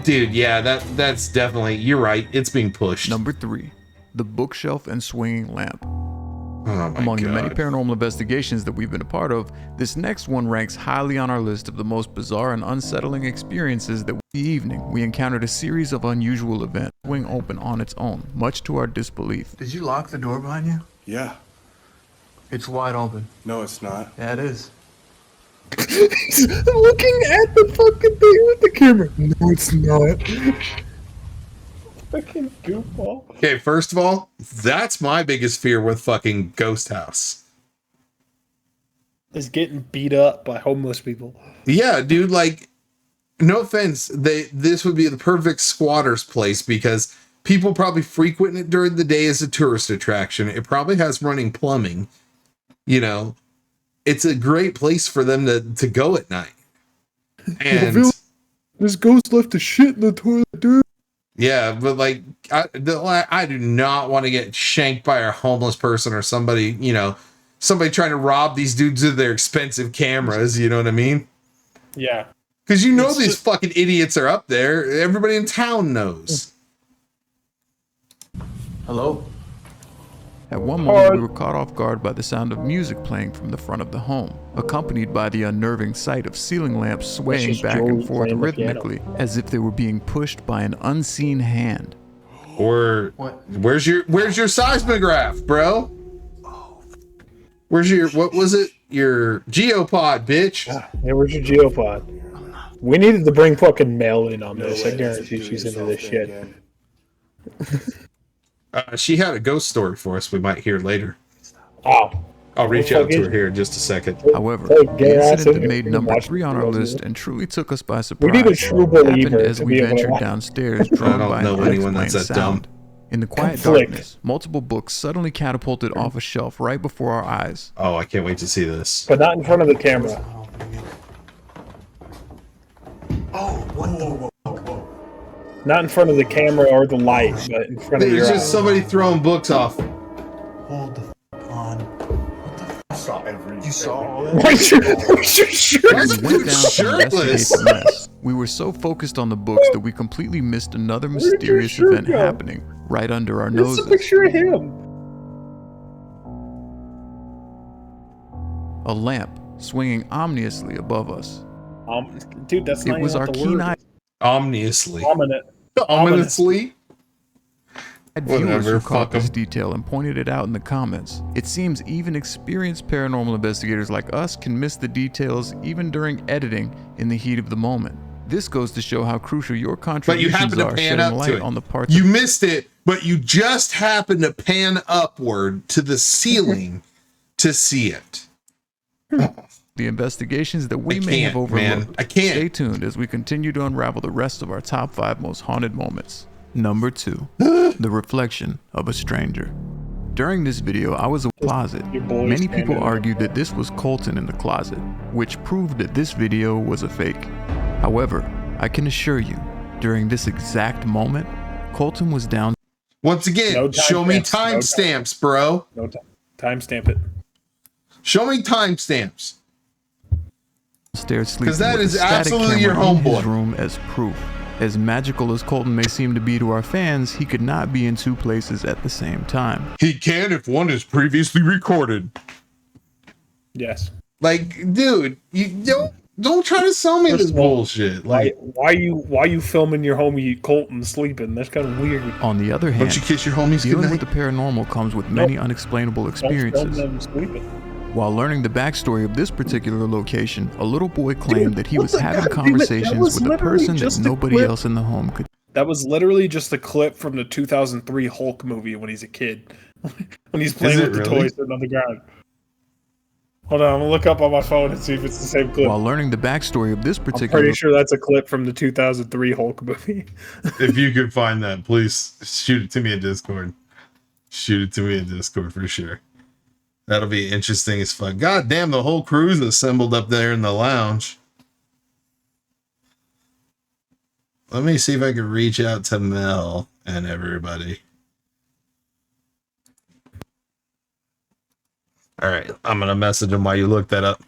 Dude, yeah, that's definitely, you're right. It's being pushed. Number 3, the bookshelf and swinging lamp. Oh Among the many paranormal investigations that we've been a part of, this next one ranks highly on our list of the most bizarre and unsettling experiences that evening we encountered a series of unusual events swing open on its own, much to our disbelief. Did you lock the door behind you? Yeah. It's wide open. No, it's not. Yeah, it is. He's looking at the fucking thing with the camera. No, it's not. Fucking goofball. Okay, first of all, that's my biggest fear with fucking Ghost House. Is getting beat up by homeless people. Yeah, dude, like, no offense, this would be the perfect squatter's place because people probably frequent it during the day as a tourist attraction. It probably has running plumbing. You know, it's a great place for them to go at night. And this ghost left the shit in the toilet, dude. Yeah, but like, I do not want to get shanked by a homeless person or somebody, you know, somebody trying to rob these dudes of their expensive cameras. You know what I mean? Yeah. Because you know these fucking idiots are up there. Everybody in town knows. Hello? At one moment, we were caught off guard by the sound of music playing from the front of the home, accompanied by the unnerving sight of ceiling lamps swaying back and forth rhythmically, as if they were being pushed by an unseen hand. Or where's your seismograph, bro? Where's your, what was it? Your geopod, bitch. Yeah, where's your geopod? We needed to bring fucking Mel in on this. I guarantee she's into this shit. She had a ghost story for us we might hear later. Oh. I'll reach out to her here in just a second. However, the incident that made number 3 on our list and truly took us by surprise happened as we ventured downstairs, drawn by an unexplained sound. In the quiet darkness, multiple books suddenly catapulted off a shelf right before our eyes. Oh, I can't wait to see this. But not in front of the camera. Oh, what the? Not in front of the camera or the light, but in front of your There's eyes. just somebody throwing books off. Hold the on. What the I saw everything. You saw all that? Where's your shirt? Why is We went dude down to shirtless? investigate the mess. We were so focused on the books that we completely missed another mysterious event happening right under our There's noses. a picture of him. A lamp swinging ominously above us. Dude, that's not It was even our what the keen word eye. is. Ominously. Ominous. Ominously. had viewers Whatever, who caught fuck this 'em. detail and pointed it out in the comments. It seems even experienced paranormal investigators like us can miss the details even during editing in the heat of the moment. This goes to show how crucial your But you contributions happen to are, pan shedding up light to it. on the parts You of missed it, but you just happened to pan upward to the ceiling to see it. the investigations that we I may have can't, man. overlooked. I can't. Stay tuned as we continue to unravel the rest of our top 5 most haunted moments. Number 2, the reflection of a stranger. During this video, I was in the closet. Your boy Many people standing argued that this was Colton in the closet, which proved that this video was a fake. However, I can assure you, during this exact moment, Colton was down. Once again, No show me timestamps, timestamps, bro. No time. Timestamp it. Show me timestamps. Downstairs sleeping 'Cause that with is a static absolutely your camera in his homeboy. room as proof. As magical as Colton may seem to be to our fans, he could not be in 2 places at the same time. He can if one is previously recorded. Yes. Like, dude, you don't try to sell me First this of all, bullshit. Like, why you filming your homie Colton sleeping? That's kind of weird. On the other hand, don't you kiss your homies dealing goodnight? with the paranormal comes with many unexplainable Don't film experiences. them sleeping. While learning the backstory of this particular location, a little boy claimed that he what was the having God damn it, that conversations was with a literally person that just a nobody clip. else in the home could. That was literally just a clip from the 2003 Hulk movie when he's a kid, when he's playing Is with it the really? toys sitting on the ground. Hold on, I'm gonna look up on my phone and see if it's the same clip. While learning the backstory of this I'm particular pretty sure that's a clip from the 2003 Hulk movie. If you could find that, please shoot it to me in Discord. Shoot it to me in Discord for sure. That'll be interesting as fuck. God damn, the whole crew's assembled up there in the lounge. Let me see if I can reach out to Mel and everybody. All right, I'm gonna message him while you look that up.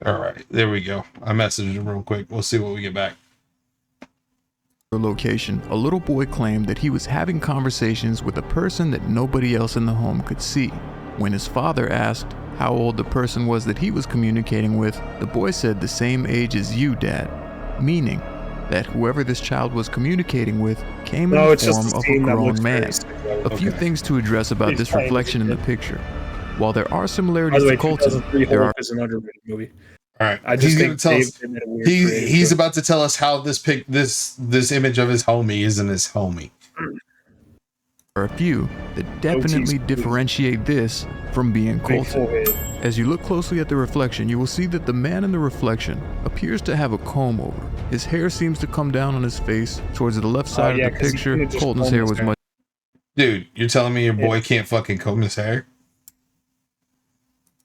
All right, there we go. I messaged him real quick. We'll see what we get back. location, a little boy claimed that he was having conversations with a person that nobody else in the home could see. When his father asked how old the person was that he was communicating with, the boy said the same age as you, Dad, meaning that whoever this child was communicating with came in the form of a grown man. A few things to address about this reflection in the picture. While there are similarities to Colton, there are is an underrated movie. All right, I just he's think gonna tell us. Dave did a weird He's creative about to tell us how this image of his homie isn't his homie. are a few that definitely differentiate this from being Colton. As you look closely at the reflection, you will see that the man in the reflection appears to have a comb over. His hair seems to come down on his face. Towards the left side of the picture, Colton's hair was much. Dude, you're telling me your boy can't fucking comb his hair?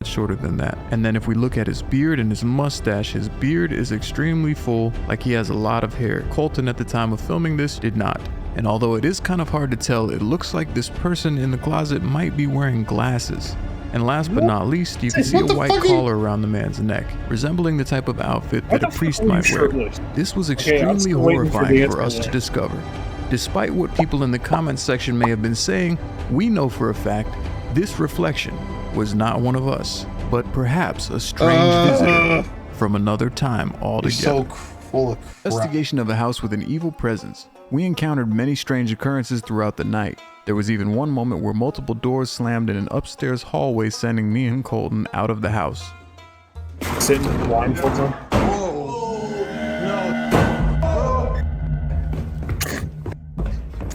Shorter than that. And then if we look at his beard and his mustache, his beard is extremely full, like he has a lot of hair. Colton at the time of filming this did not. And although it is kind of hard to tell, it looks like this person in the closet might be wearing glasses. And last but not least, you can see a white collar around the man's neck, resembling the type of outfit that a priest might wear. This was extremely horrifying for us to discover. Despite what people in the comments section may have been saying, we know for a fact this reflection was not one of us, but perhaps a strange visitor from another time altogether. So full of crap. Investigation of a house with an evil presence. We encountered many strange occurrences throughout the night. There was even one moment where multiple doors slammed in an upstairs hallway, sending me and Colton out of the house. Sitting with blindfolds on.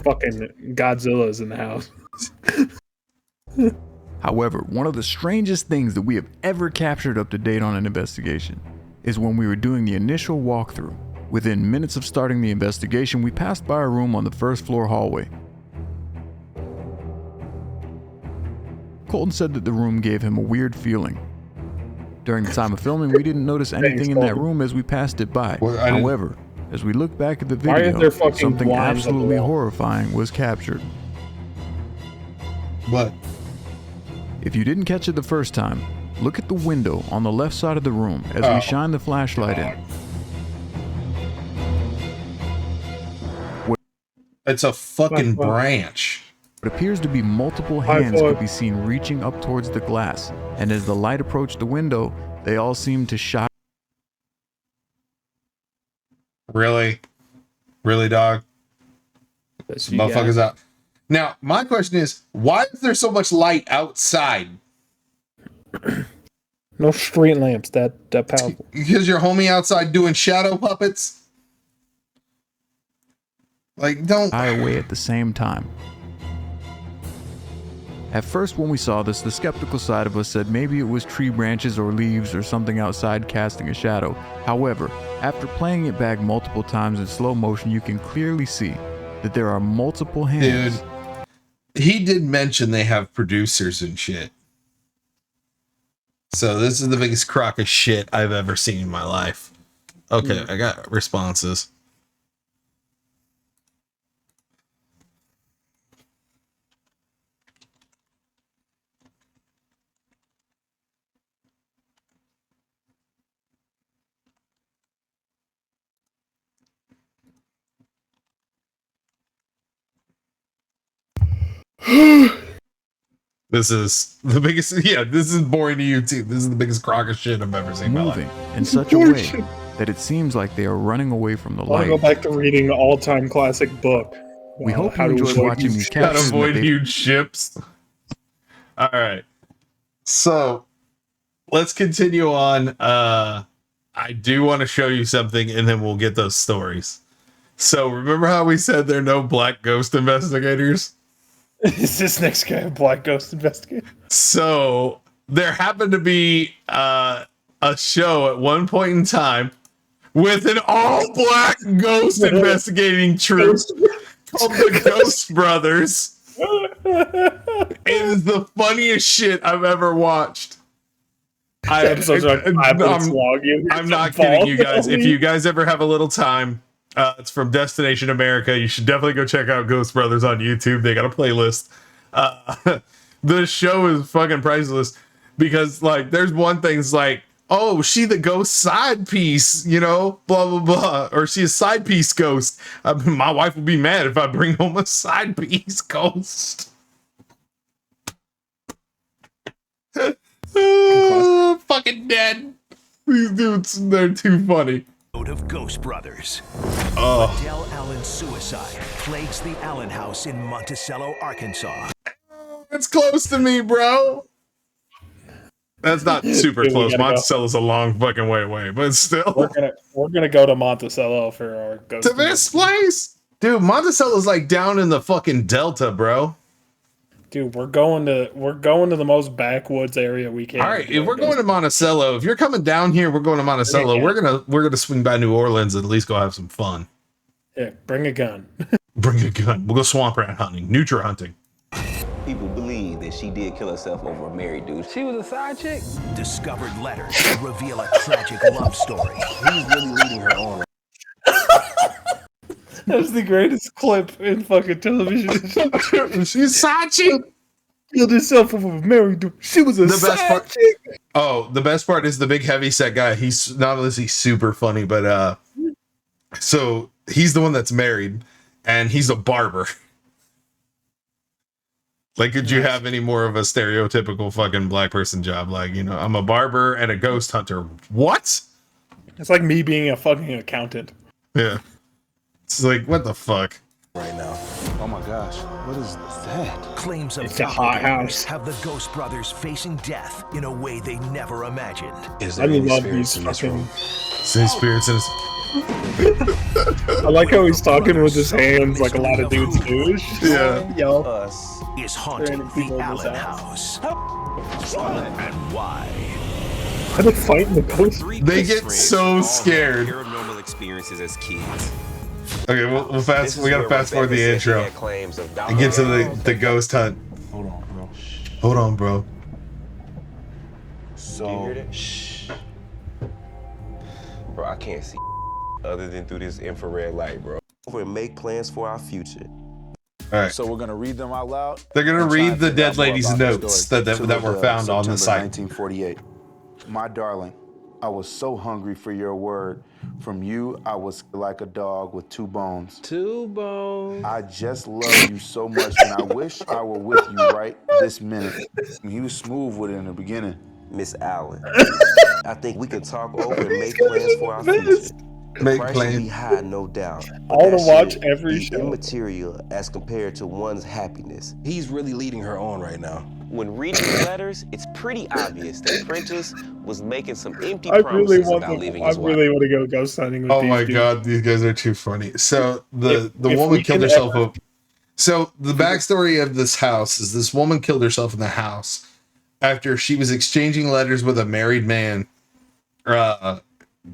Fucking Godzilla's in the house. However, one of the strangest things that we have ever captured up to date on an investigation is when we were doing the initial walkthrough. Within minutes of starting the investigation, we passed by a room on the first floor hallway. Colton said that the room gave him a weird feeling. During the time of filming, we didn't notice anything in that room as we passed it by. However, as we look back at the video, something absolutely horrifying was captured. What? If you didn't catch it the first time, look at the window on the left side of the room as we shine the flashlight in. It's a fucking branch. What appears to be multiple hands could be seen reaching up towards the glass, and as the light approached the window, they all seemed to shy. Really? Really, dog? Motherfuckers out. Now, my question is, why is there so much light outside? No street lamps that powerful. Because your homie outside doing shadow puppets? Like, don't... Eye away at the same time. At first, when we saw this, the skeptical side of us said maybe it was tree branches or leaves or something outside casting a shadow. However, after playing it back multiple times in slow motion, you can clearly see that there are multiple hands. Dude, he did mention they have producers and shit. So this is the biggest crock of shit I've ever seen in my life. Okay, I got responses. This is the biggest. Yeah, this is boring to you too. This is the biggest crock of shit I've ever seen in my life. Moving in such a way that it seems like they are running away from the I want to light. go back to reading the all-time classic book. We hope How you to enjoyed avoid watching huge these ships. Gotta captions. avoid huge ships. All right, so let's continue on. I do want to show you something, and then we'll get those stories. So remember how we said there are no black ghost investigators? Is this next guy a black ghost investigator? So there happened to be a show at one point in time with an all-black ghost investigating troupe called the Ghost Brothers. It is the funniest shit I've ever watched. I'm not kidding you guys. If you guys ever have a little time, it's from Destination America. You should definitely go check out Ghost Brothers on YouTube. They got a playlist. The show is fucking priceless because, like, there's one thing's like, oh, she the ghost side piece, you know, blah blah blah, or she a side piece ghost. My wife will be mad if I bring home a side piece ghost. Fucking dead. These dudes, they're too funny. Of Ghost Brothers. Oh. Adele Allen suicide plagues the Allen house in Monticello, Arkansas. It's close to me, bro. That's not super Dude, close. go. Monticello's a long fucking way away, but still. We're gonna go to Monticello for our ghost. To this place? Dude, Monticello's like down in the fucking Delta, bro. Dude, we're going to the most backwoods area we can. All right, if we're going to Monticello, if you're coming down here, we're going to Monticello. Yeah. We're gonna swing by New Orleans and at least go have some fun. Yeah, bring a gun. Bring a gun. We'll go swamp rat hunting, nutria hunting. People believe that she did kill herself over a married dude. She was a side chick. Discovered letters reveal a tragic love story. He was really leading her on. That's the greatest clip in fucking television. She's side chick. Killed herself over a married dude. She was a The best side part- chick. Oh, the best part is the big heavy set guy. He's not only is he super funny, but so he's the one that's married and he's a barber. Like, could you have any more of a stereotypical fucking black person job? Like, you know, I'm a barber and a ghost hunter. What? It's like me being a fucking accountant. Yeah. It's like, what the fuck? Right now. Oh my gosh. What is that? Claims of It's a hot house. have the Ghost Brothers facing death in a way they never imagined. Is I there any love spirits these in this fucking. room? Say spirits in his... I like how he's talking with his hands like a lot of dudes do. It's just, Yeah. Yo. Us. Is haunting Random people the in this Allen house. house. And why? Are they fighting the ghost? They get so scared. Paranormal experiences as kids. Okay, we'll fast. We gotta fast forward the intro and get to the ghost hunt. Hold on, bro. Hold on, bro. So, bro, I can't see other than through this infrared light, bro. Over and make plans for our future. All right. So we're gonna read them out loud. They're gonna and try read and the figure dead out more lady's about the notes story. that To were Liddell, found on the September site. 1948. My darling, I was so hungry for your word. From you, I was like a dog with 2 bones. 2 bones. I just love you so much, and I wish I were with you right this minute. He was smooth with it in the beginning. Miss Allen, I think we can talk over and make plans for our future. The Make price plans. will be high, no doubt. I wanna watch should every be show. immaterial as compared to one's happiness. He's really leading her on right now. When reading the letters, it's pretty obvious that Prentice was making some empty I promises really want about leaving I his wife. really want to go ghost hunting with Oh these my dudes. god, these guys are too funny. So the If we woman killed can herself. ever- So the backstory of this house is this woman killed herself in the house after she was exchanging letters with a married man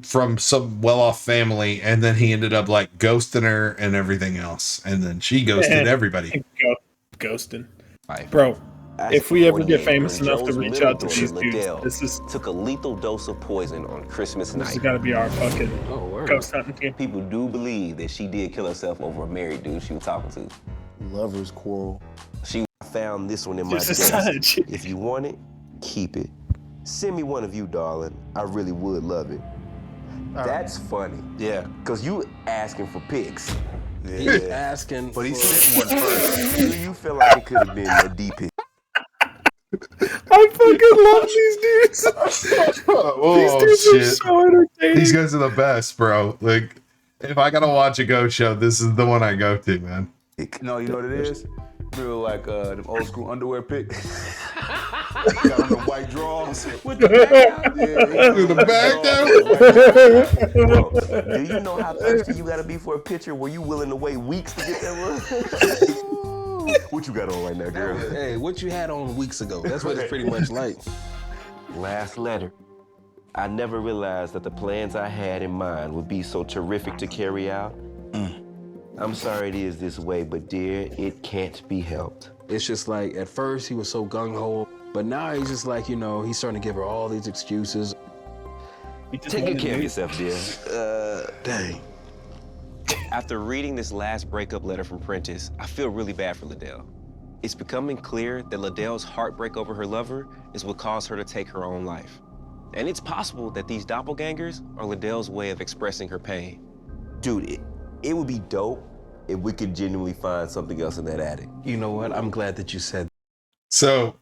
from some well-off family, and then he ended up like ghosting her and everything else, and then she ghosted everybody. Ghosting. Bro, if we ever get famous enough to reach out to these dudes, this is took a lethal dose of poison on Christmas night. this has got to be our fucking ghost hunting team. People do believe that she did kill herself over a married dude she was talking to. Lovers quarrel. She found this one in my Just a desk. side. If you want it, keep it. Send me one of you, darling. I really would love it. That's funny. Yeah. Cause you asking for pics. He's asking, But he for- sent one first. Do you feel like it could have been a D pic? I fucking love these dudes. Oh These dudes are shit! so entertaining. These guys are the best, bro. Like, if I gotta watch a ghost show, this is the one I go to, man. No, you know what it is? Real like them old school underwear pics. Got on the white drawers. With the back out. With the back Bro, do you know how thirsty you gotta be for a picture where you willing to wait weeks to get that one? What you got on right now, girl? Hey, what you had on weeks ago? That's what it's pretty much like. Last letter. I never realized that the plans I had in mind would be so terrific to carry out. I'm sorry it is this way, but dear, it can't be helped. It's just like, at first he was so gung-ho, but now he's just like, you know, he's starting to give her all these excuses. Take good care of yourself, dear. Dang. After reading this last breakup letter from Prentice, I feel really bad for Liddell. It's becoming clear that Liddell's heartbreak over her lover is what caused her to take her own life. And it's possible that these doppelgangers are Liddell's way of expressing her pain. Dude, it would be dope if we could genuinely find something else in that attic. You know what? I'm glad that you said. So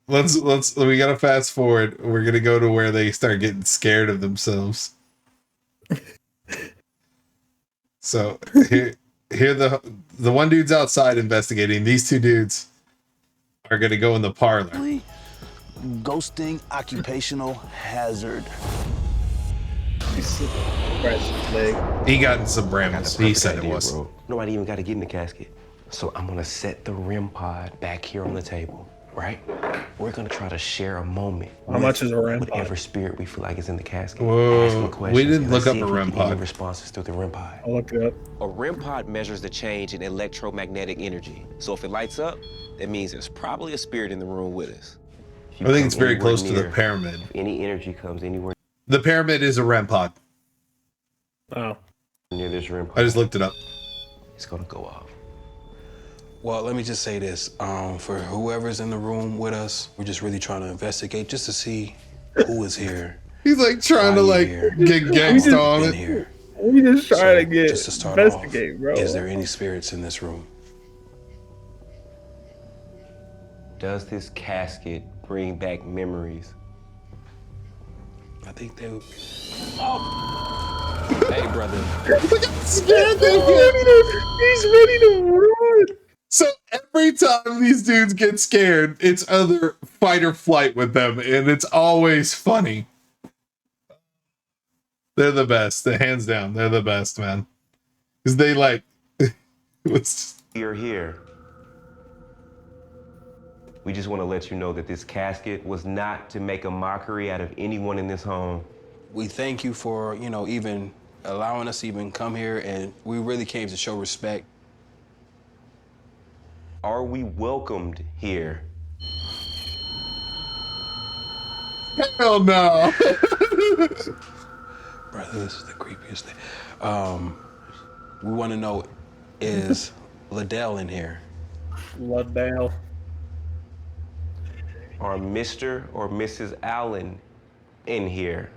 we gotta fast forward. We're gonna go to where they start getting scared of themselves. So here the one dude's outside investigating. These 2 dudes are gonna go in the parlor. Ghosting occupational hazard. He got in some brambles. He said it was. Bro. Nobody even got to get in the casket. So I'm gonna set the REM pod back here on the table, right? We're gonna try to share a moment. How much is a REM pod? Whatever spirit we feel like is in the casket. Whoa, Asking questions, we didn't and look let's up see a if we REM can get any pod. responses through the REM pod. I'll look it up. A REM pod measures the change in electromagnetic energy. So if it lights up, that means there's probably a spirit in the room with us. If you I think come it's very anywhere close to the near, pyramid. if any energy comes anywhere The pyramid is a REM pod. Oh. near this REM pod, I just looked it up. it's gonna go off. Well, let me just say this. For whoever's in the room with us, we're just really trying to investigate just to see who is here. He's like trying to like get gangsta on it. Here. We just trying to get Just to start investigate, off, bro. is there any spirits in this room? Does this casket bring back memories? I think they. Oh. Hey, brother. Scared He's ready to run. So every time these dudes get scared, it's either fight or flight with them, and it's always funny. They're the best. Hands down, they're the best, man. Because they like... You're here. We just want to let you know that this casket was not to make a mockery out of anyone in this home. We thank you for, you know, even allowing us to even come here, and we really came to show respect. Are we welcomed here? Hell no. Brother, this is the creepiest thing. We want to know, is Liddell in here? Luddale. Are Mr. or Mrs. Allen in here?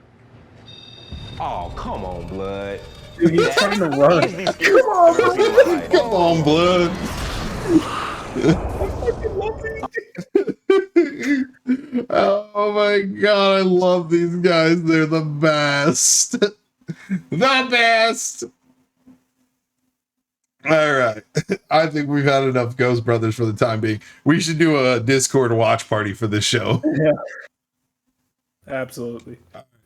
Oh, come on, blood. Dude, he's trying to run. Come on, blood. Come on, blood. Oh my god, I love these guys. They're the best. The best. All right. I think we've had enough Ghost Brothers for the time being. We should do a Discord watch party for this show. Yeah. Absolutely.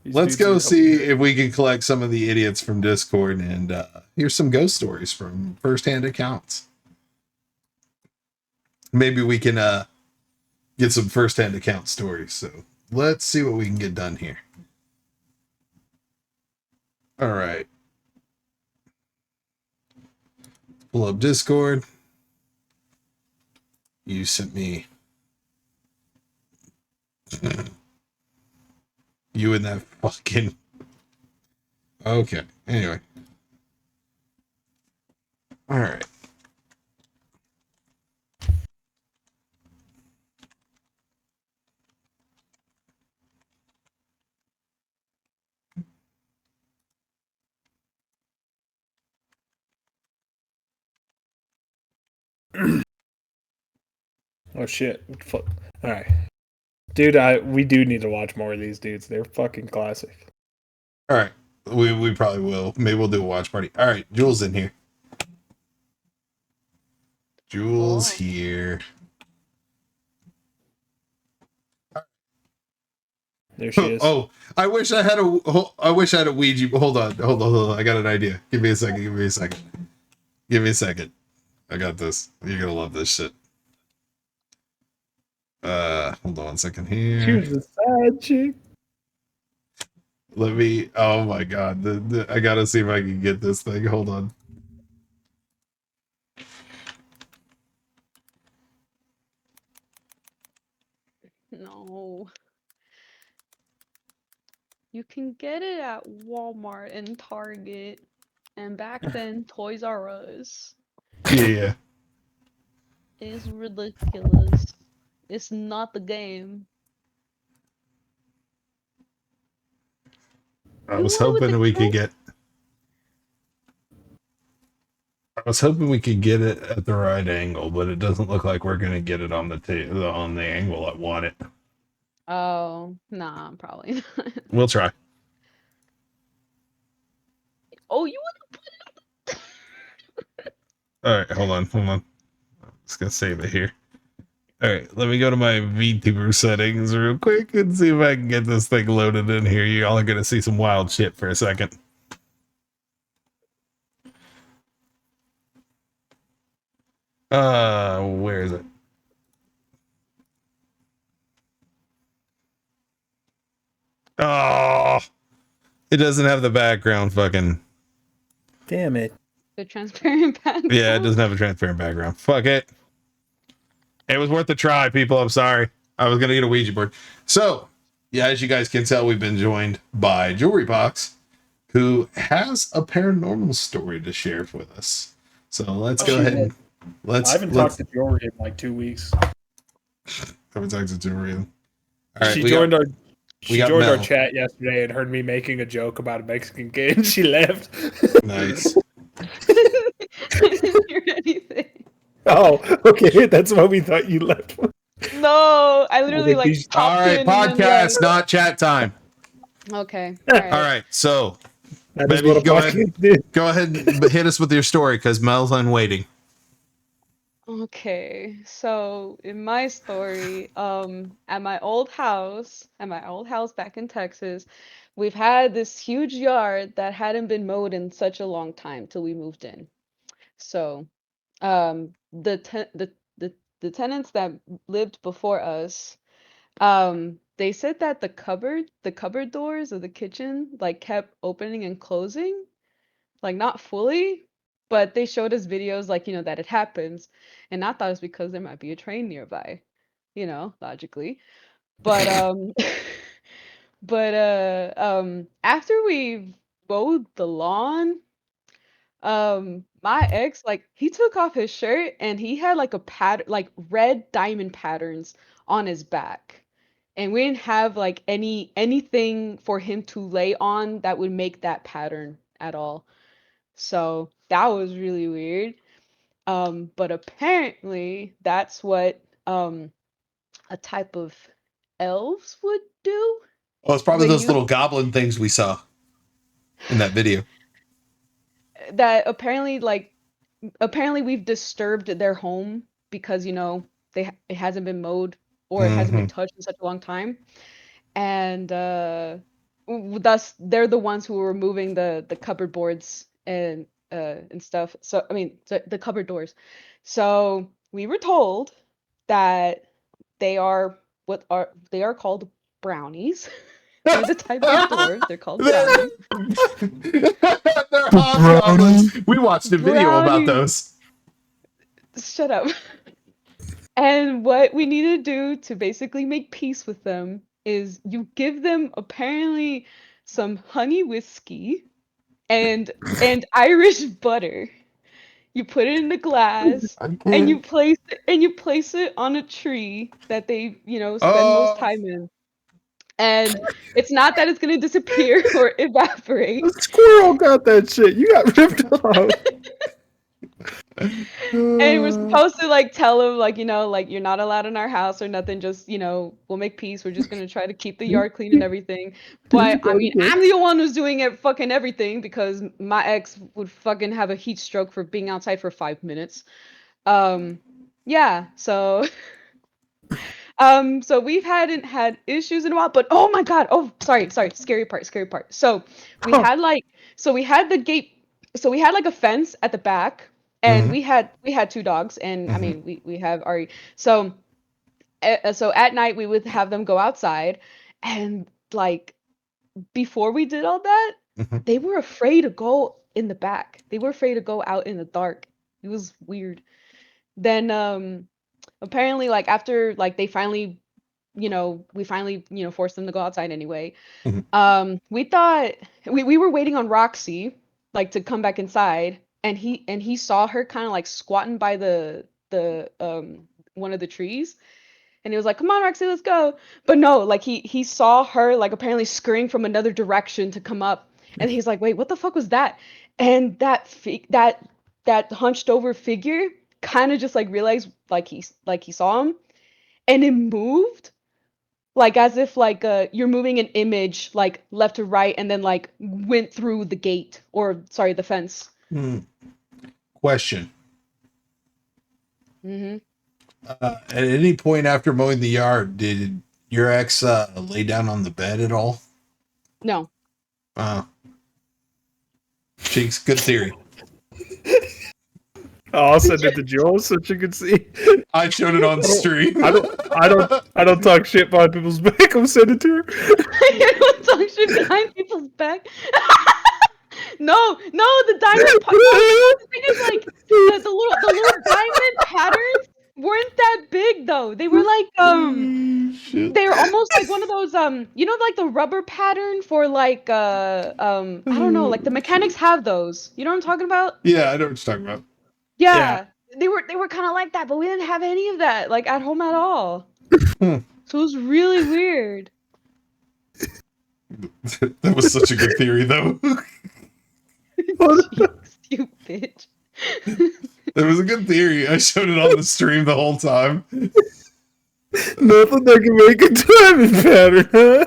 Let's go see if we can collect some of the idiots from Discord and hear some ghost stories from firsthand accounts. Maybe we can get some firsthand account stories. So let's see what we can get done here. All right. Pull up Discord. You sent me. You and that fucking. Okay. Anyway. All right. Oh shit. Fuck. All right. Dude, we do need to watch more of these dudes. They're fucking classic. All right. We probably will. Maybe we'll do a watch party. All right. Jules in here. Jules here. There she is. Oh, I wish I had a Ouija. Hold on. I got an idea. Give me a second. I got this. You're gonna love this shit. Hold on 1 second here. She was a side chick. Let me. Oh my god. I gotta see if I can get this thing. Hold on. No. You can get it at Walmart and Target. And back then, Toys R Us. Yeah. It's ridiculous. It's not the game. I was hoping we could get it at the right angle, but it doesn't look like we're gonna get it on the angle I want it. Oh, nah, probably not. We'll try. Oh, you want to put it? All right, hold on. I'm just gonna save it here. All right, let me go to my VTuber settings real quick and see if I can get this thing loaded in here. You all are gonna see some wild shit for a second. Where is it? Oh, it doesn't have the background. Fucking. Damn it. The transparent background. Yeah, it doesn't have a transparent background. Fuck it. It was worth a try, people. I'm sorry. I was gonna get a Ouija board. So, yeah, as you guys can tell, we've been joined by Jewelry Box, who has a paranormal story to share with us. So let's go ahead and I haven't talked to Jewelry in like 2 weeks. Haven't talked to Jewelry. All right, She joined our Mel. chat yesterday and heard me making a joke about a Mexican kid, and she left. Nice. I didn't hear anything. Oh, okay. That's why we thought you left. No, I literally like. All right, podcast, not chat time. Okay. All right, so That is maybe what a go podcast ahead and hit us with your story because Mel's on waiting. Okay, so in my story, at my old house back in Texas, we've had this huge yard that hadn't been mowed in such a long time till we moved in. So, the tenants that lived before us, they said that the cupboard doors of the kitchen like kept opening and closing, like not fully, but they showed us videos like, that it happens. And I thought it was because there might be a train nearby, logically. But after we mowed the lawn, my ex, like, he took off his shirt and he had like a like red diamond patterns on his back. And we didn't have like anything for him to lay on that would make that pattern at all. So that was really weird. But apparently that's what a type of elves would do. Well, it's probably When those you little goblin things we saw in that video. that apparently we've disturbed their home because it hasn't been mowed or it hasn't been touched in such a long time, and thus they're the ones who were removing the cupboard boards and stuff. So I mean the cupboard doors. So we were told that they are called brownies. They're the type of doors. They're called brownies. They're hobgoblins. We watched a video about those. Shut up. And what we need to do to basically make peace with them is you give them apparently some honey whiskey and Irish butter. You put it in the glass and you place it on a tree that they, spend most time in. And it's not that it's gonna disappear or evaporate. The squirrel got that shit. You got ripped off. And we're supposed to like tell him like you're not allowed in our house or nothing. Just we'll make peace. We're just gonna try to keep the yard clean and everything. But I mean, I'm the one who's doing it fucking everything because my ex would fucking have a heat stroke for being outside for 5 minutes. Yeah. So. So we hadn't had issues in a while, but oh my god, sorry, scary part. So we had the gate, so we had like a fence at the back, and we had 2 dogs, and I mean we have Ari. So at night we would have them go outside, and like before we did all that, they were afraid to go in the back. They were afraid to go out in the dark. It was weird. Then apparently like after like they finally we finally forced them to go outside anyway. We thought we were waiting on Roxy like to come back inside, and he saw her kind of like squatting by the one of the trees, and he was like, come on Roxy, let's go. But no, like he saw her like apparently scurrying from another direction to come up, and he's like, wait, what the fuck was that? And that hunched over figure kind of just like realized like he saw him, and it moved like as if like you're moving an image like left to right and then like went through the gate, or sorry, the fence. Question. Mm-hmm. At any point after mowing the yard, did your ex lay down on the bed at all? No. Cheeks, good theory. I'll send it to Joel so she can see. I showed it on the stream. I don't talk shit behind people's back. I'm sending it to her. I don't talk shit behind people's back. No, the diamond. The thing is, like the little diamond patterns weren't that big though. They were like they were almost like one of those like the rubber pattern for like I don't know, like the mechanics have those. You know what I'm talking about? Yeah, I know what you're talking about. Yeah. They were kind of like that, but we didn't have any of that like at home at all. So it was really weird. That was such a good theory, though. You bitch. That was a good theory. I showed it on the stream the whole time. Nothing that can make a diamond pattern, huh?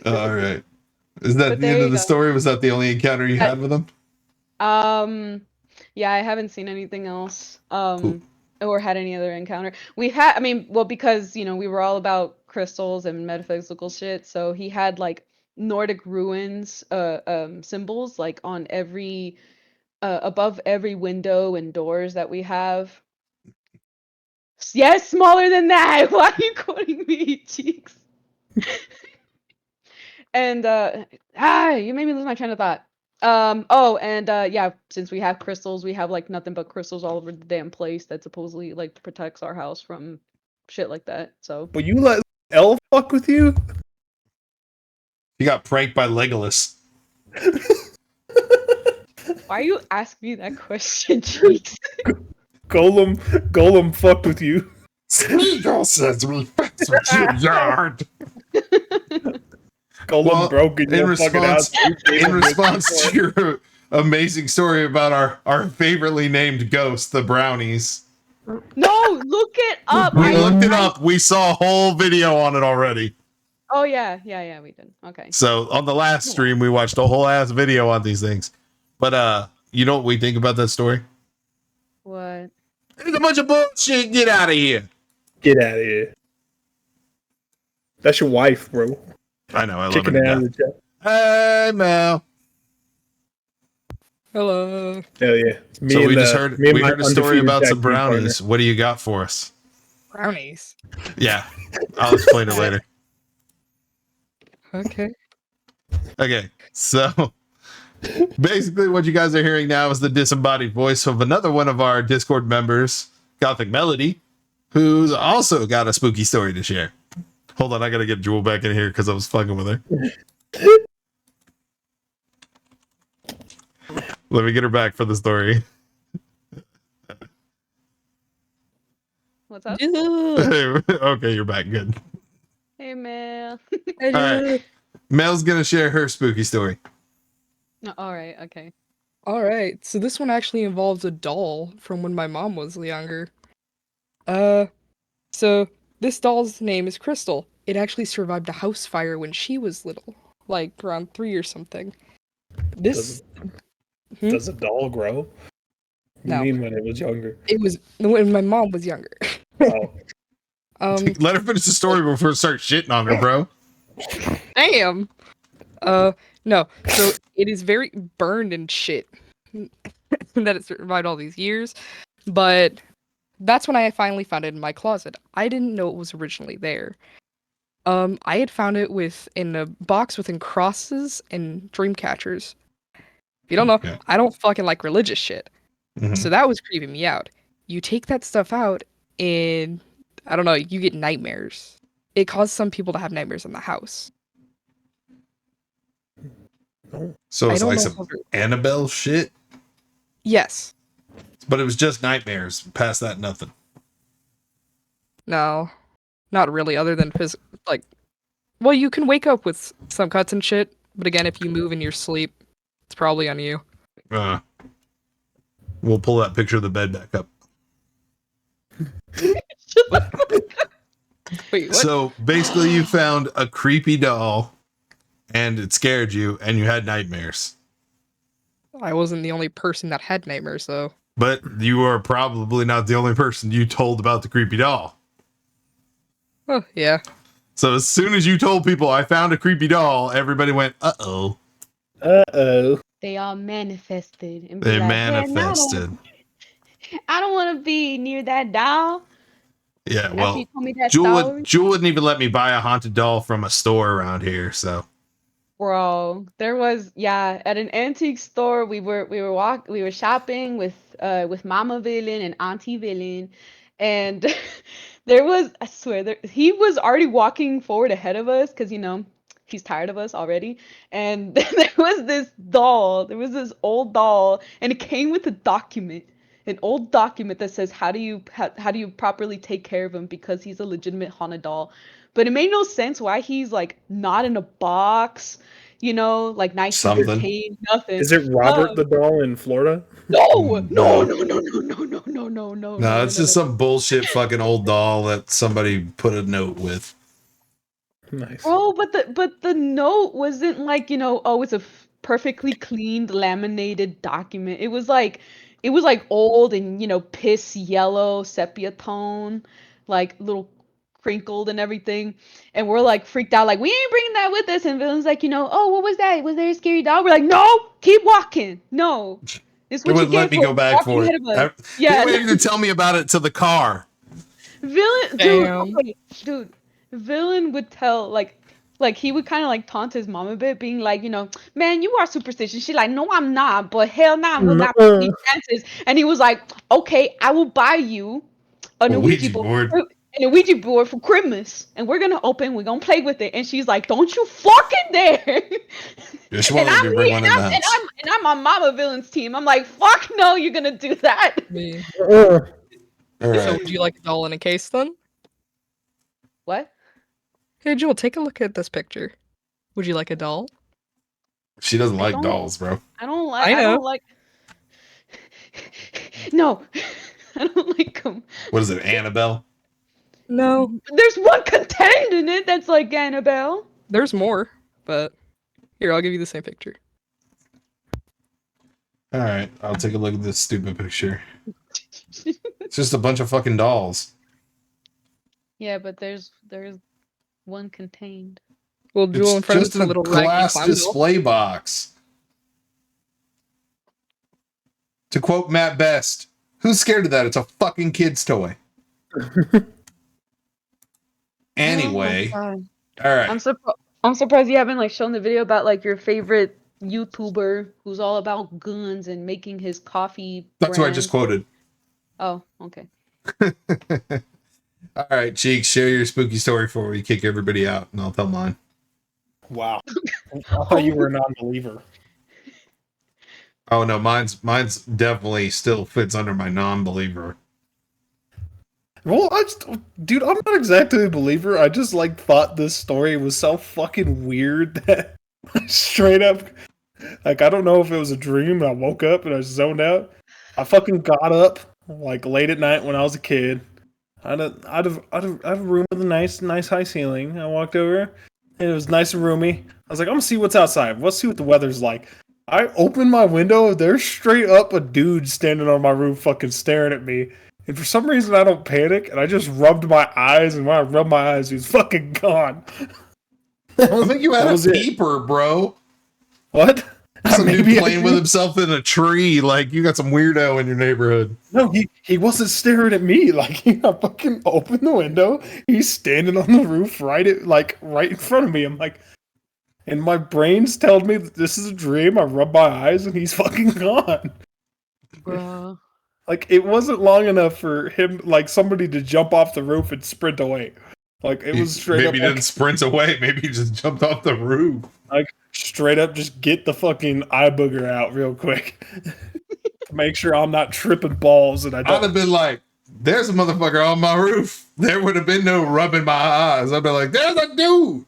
All right. Is that the end of the story? Was that the only encounter you had with him? Yeah, I haven't seen anything else. Cool. Or had any other encounter. Because, we were all about crystals and metaphysical shit, so he had like Nordic ruins symbols like on every above every window and doors that we have. Yes, smaller than that. Why are you quoting me, Cheeks? And you made me lose my train of thought. Yeah, since we have crystals, we have like nothing but crystals all over the damn place that supposedly like protects our house from shit like that. So But you let Elle fuck with you? You got pranked by Legolas. Why you ask me that question, Cheeks? Golem fucked with you. Smeagol says we fence with your yard. Golem broke in your fucking house. In response to your amazing story about our favoritely named ghost, the brownies. No, look it up. We looked it up. We saw a whole video on it already. Oh yeah, we did. Okay. So on the last stream, we watched a whole ass video on these things. But you know what we think about that story? What? It's a bunch of bullshit. Get out of here. Get out of here. That's your wife, bro. I know. I love Kicking it. out of the chat. Hey, Mel. Hello. Hell yeah. So we just heard a story about some brownies. What do you got for us? Brownies. Yeah, I'll explain it later. Okay. Okay, so basically what you guys are hearing now is the disembodied voice of another one of our Discord members, Gothic Melody, who's also got a spooky story to share. Hold on, I gotta get Jewel back in here because I was fucking with her. Let me get her back for the story. What's up? Okay, you're back. Good. Hey, Mel. All right. Mel's gonna share her spooky story. All right. Okay. All right. So this one actually involves a doll from when my mom was younger. So this doll's name is Crystal. It actually survived a house fire when she was little, like around 3 or something. This Does a doll grow? No. You mean when it was younger? It was when my mom was younger. Oh. Let her finish the story before we start shitting on her, bro. Damn. No. So it is very burned and shit that it survived all these years, but that's when I finally found it in my closet. I didn't know it was originally there. I had found it in a box within crosses and dream catchers. If you don't know, I don't fucking like religious shit. Mhm. So that was creeping me out. You take that stuff out and I don't know, you get nightmares. It caused some people to have nightmares in the house. So it's I don't like know some if Annabelle shit, Yes. but it was just nightmares. Past that, nothing. No. Not really, other than well, you can wake up with some cuts and shit, but again, if you move in your sleep, it's probably on you. We'll pull that picture of the bed back up. Wait, what? So basically, you found a creepy doll, and it scared you, and you had nightmares. I wasn't the only person that had nightmares, though. But you are probably not the only person you told about the creepy doll. Oh, yeah. So as soon as you told people I found a creepy doll, everybody went, "Uh-oh." Uh-oh. They all manifested. And be They like, manifested. I don't want to be near that doll. Yeah, After well, you told me that Jewel story. wouldn't even let me buy a haunted doll from a store around here, so. Bro, there was at an antique store we were shopping with Mama Villain and Auntie Villain, and there was, I swear, he was already walking forward ahead of us because he's tired of us already, and there was this old doll, and it came with a document. An old document that says how do you properly take care of him because he's a legitimate haunted doll. But it made no sense why he's like not in a box, like nice and contained, nothing. Is it Robert the doll in Florida? No. No, it's just some bullshit fucking old doll that somebody put a note with. Nice. Bro, but the note wasn't like, it's a perfectly cleaned laminated document. It was like old and piss yellow sepia tone, like little crinkled and everything, and we're like freaked out, like we ain't bringing that with us. And Villain's like, oh, what was that? Was there a scary doll? We're like, no, keep walking. No, it's It wouldn't let me go back for it. Yeah, They waited to tell me about it to the car. Dude, Villain would tell like he would kind of like taunt his mom a bit, being like, man, you are superstitious. She's like, no, I'm not, but hell no, I'm not taking chances. And he was like, okay, I will buy you a Ouija board. And a Ouija board for Christmas, and we're gonna play with it. And she's like, "Don't you fucking dare!" Just wanted to bring one in the house. And I'm I'm on Mama Villain's team. I'm like, fuck no, you're gonna do that. Me. All So right. would you like a doll in a case then? What? Hey Jewel, take a look at this picture. Would you like a doll? She doesn't I like don't- dolls, bro. I don't like. I I, know. don't like. No, I don't like them. What is it, Annabelle? No. There's one contained in it that's like Annabelle. There's more, but here, I'll give you the same picture. All right, I'll take a look at this stupid picture. It's just a bunch of fucking dolls. Yeah, but there's one contained. Well, Jewel in It's front of just the a little raggy glass clown doll. display box. To quote Matt Best, who's scared of that? It's a fucking kid's toy. Anyway, Oh my all God. right. I'm surprised you haven't like shown the video about like your favorite YouTuber who's all about guns and making his coffee. That's what I brand. just quoted. Oh, okay. All right, Cheeks, share your spooky story before we kick everybody out, and I'll tell mine. Wow. I thought you were a non-believer. Oh no, mine's definitely still fits under my non-believer. Well, dude, I'm not exactly a believer. I just like thought this story was so fucking weird that straight up, like, I don't know if it was a dream. I woke up and I zoned out. I fucking got up like late at night when I was a kid. I had a room with a nice high ceiling. I walked over and it was nice and roomy. I was like, I'm gonna see what's outside. Let's see what the weather's like. I opened my window. There's straight up a dude standing on my roof, fucking staring at me. And for some reason, I don't panic, and I just rubbed my eyes, and when I rubbed my eyes, he was fucking gone. I think you had was a it. peeper, bro. What? Some dude Maybe I playing did. with himself in a tree. Like, you got some weirdo in your neighborhood. No, he wasn't staring at me. Like, I fucking opened the window. He's standing on the roof right in front of me. I'm like, and my brain's telling me that this is a dream. I rub my eyes, and he's fucking gone. Bruh. Like, it wasn't long enough for him, like, somebody to jump off the roof and sprint away. Like, it was straight Maybe up. he didn't sprint away. Maybe he just jumped off the roof. Like, straight up, just get the fucking eye booger out real quick. Make sure I'm not tripping balls and I I'd don't. have been like, there's a motherfucker on my roof. There would have been no rubbing my eyes. I'd be like, there's a dude.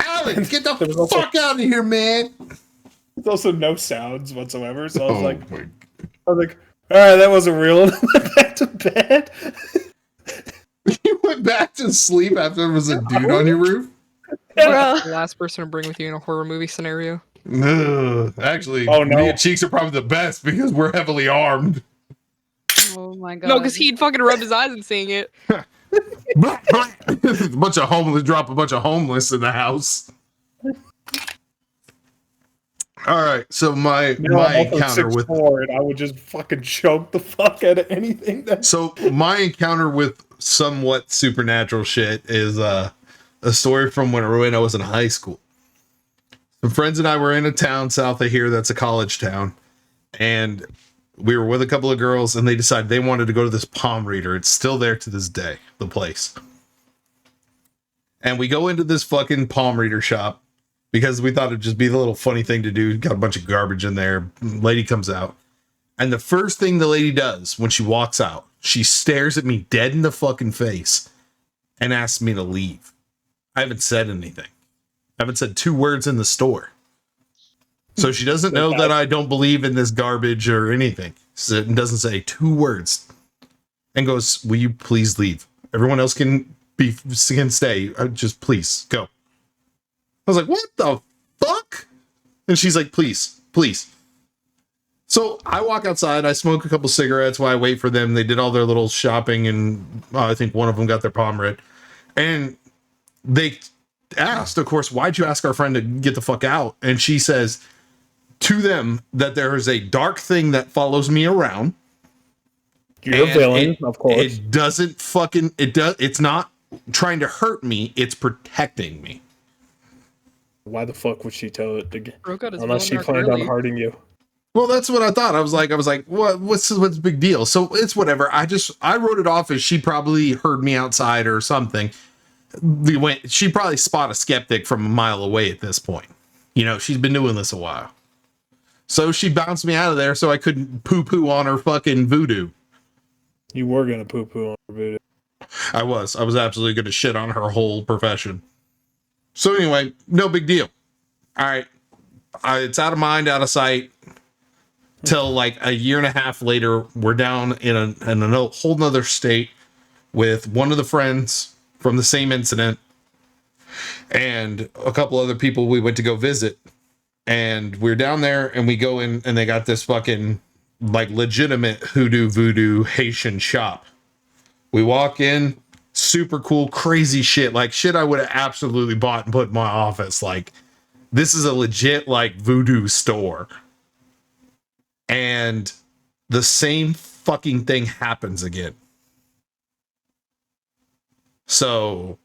Alex, get the fuck out of here, man. There's also no sounds whatsoever. So I was Oh like, my all right, that wasn't real. And I went back to bed. You went back to sleep after there was a dude on your roof? Bruh. The last person to bring with you in a horror movie scenario. Ugh. Actually, Oh, no. me and Cheeks are probably the best because we're heavily armed. Oh my God. No, because he'd fucking rub his eyes and seeing it. a bunch of homeless, drop a bunch of homeless in the house. All right, so my I'm also encounter with 6'4", and I would just fucking choke the fuck out of anything. So my encounter with somewhat supernatural shit is a story from when I was in high school. Some friends and I were in a town south of here that's a college town, and we were with a couple of girls, and they decided they wanted to go to this palm reader. It's still there to this day, the place. And we go into this fucking palm reader shop because we thought it'd just be the little funny thing to do. Got a bunch of garbage in there. Lady comes out. And the first thing the lady does when she walks out, she stares at me dead in the fucking face and asks me to leave. I haven't said anything. I haven't said 2 words in the store. So she doesn't know that I don't believe in this garbage or anything. So it doesn't say 2 words. And goes, will you please leave? Everyone else can stay. Just please go. I was like, what the fuck? And she's like, please. So I walk outside, I smoke a couple cigarettes while I wait for them. They did all their little shopping, and I think one of them got their palm read. And they asked, of course, why'd you ask our friend to get the fuck out? And she says to them that there is a dark thing that follows me around. You're a villain, of course. It doesn't fucking, it's not trying to hurt me, it's protecting me. Why the fuck would she tell it again? Broke out his Unless she villain arc planned on early. hurting you. Well, that's what I thought. I was like, what's the big deal? So it's whatever. I wrote it off as she probably heard me outside or something. She probably spot a skeptic from a mile away at this point. You know, she's been doing this a while. So she bounced me out of there so I couldn't poo-poo on her fucking voodoo. You were gonna poo-poo on her voodoo. I was absolutely gonna shit on her whole profession. So anyway, no big deal. All right. It's out of mind, out of sight. Till like a year and a half later, we're down in a whole nother state with one of the friends from the same incident and a couple other people we went to go visit. And we're down there and we go in and they got this fucking like legitimate hoodoo voodoo Haitian shop. We walk in, super cool, crazy shit, like shit I would have absolutely bought and put in my office. Like, this is a legit like voodoo store. And the same fucking thing happens again. So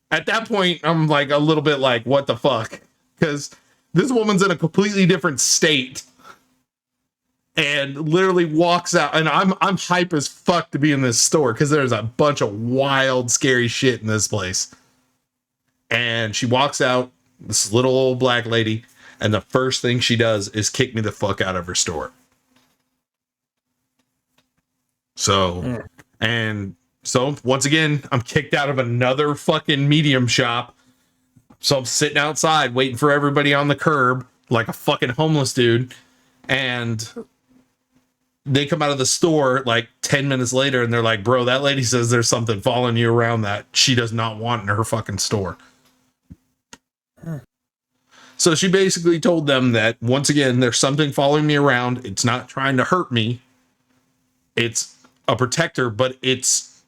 at that point, I'm like a little bit like, what the fuck? Because this woman's in a completely different state and literally walks out. And I'm hype as fuck to be in this store because there's a bunch of wild, scary shit in this place. And she walks out, this little old black lady, and the first thing she does is kick me the fuck out of her store. So, and so once again, I'm kicked out of another fucking medium shop. So I'm sitting outside waiting for everybody on the curb like a fucking homeless dude. And they come out of the store like 10 minutes later and they're like, bro, that lady says there's something following you around that she does not want in her fucking store. So she basically told them that once again, there's something following me around. It's not trying to hurt me. It's a protector, but it's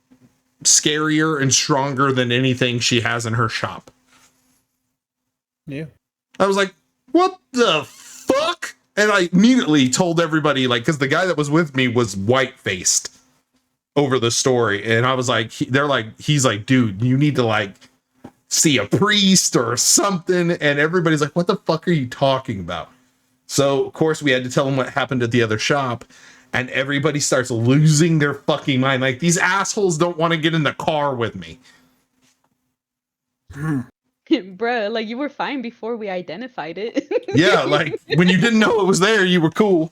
scarier and stronger than anything she has in her shop. Yeah. I was like, what the fuck? And I immediately told everybody, like, because the guy that was with me was white-faced over the story. And I was like, he's like, dude, you need to like see a priest or something. And everybody's like, what the fuck are you talking about? So of course we had to tell him what happened at the other shop. And everybody starts losing their fucking mind. Like, these assholes don't want to get in the car with me. Bruh, like you were fine before we identified it. Yeah, like when you didn't know it was there, you were cool.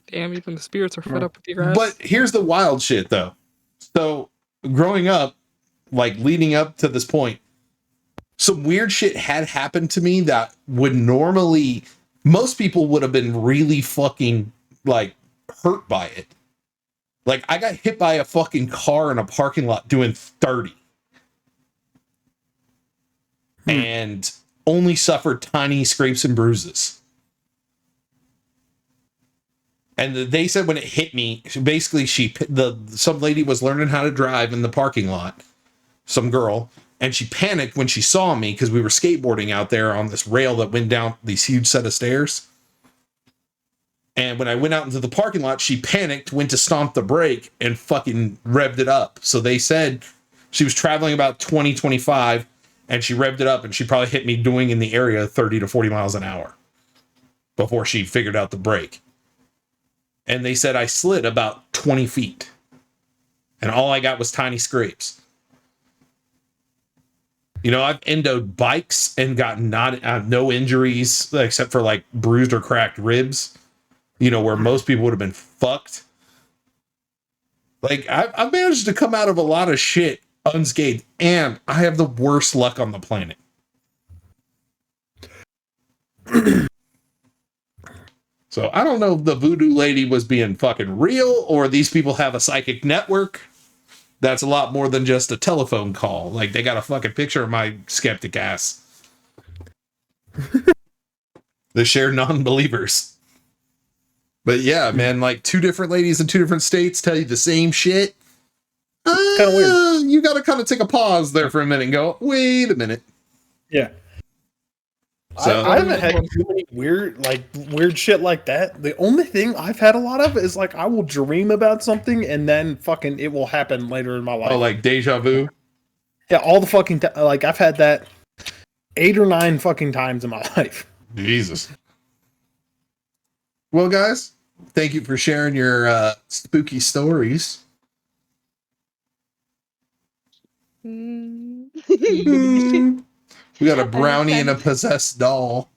Damn, even the spirits are fed up with your ass. But here's the wild shit, though. So growing up, like leading up to this point, some weird shit had happened to me that would normally, most people would have been really fucking like hurt by it. Like I got hit by a fucking car in a parking lot doing 30 and only suffered tiny scrapes and bruises. And they said when it hit me, basically some lady was learning how to drive in the parking lot, some girl, and she panicked when she saw me because we were skateboarding out there on this rail that went down these huge set of stairs. And when I went out into the parking lot, she panicked, went to stomp the brake and fucking revved it up. So they said she was traveling about 20, 25 and she revved it up and she probably hit me doing in the area 30 to 40 miles an hour before she figured out the brake. And they said I slid about 20 feet and all I got was tiny scrapes. You know, I've endoed bikes and gotten no injuries except for like bruised or cracked ribs. You know, where most people would have been fucked. Like, I've managed to come out of a lot of shit unscathed, and I have the worst luck on the planet. So, I don't know if the voodoo lady was being fucking real, or these people have a psychic network. That's a lot more than just a telephone call. Like, they got a fucking picture of my skeptic ass. The shared non-believers. But yeah, man, like two different ladies in two different states tell you the same shit. Kind of weird. You got to kind of take a pause there for a minute and go, wait a minute. Yeah. So I haven't had too many weird shit like that. The only thing I've had a lot of is like I will dream about something and then fucking it will happen later in my life. Oh, like deja vu? Yeah, all the fucking like I've had that 8 or 9 fucking times in my life. Jesus. Well, guys, thank you for sharing your spooky stories. We got a brownie and a possessed doll.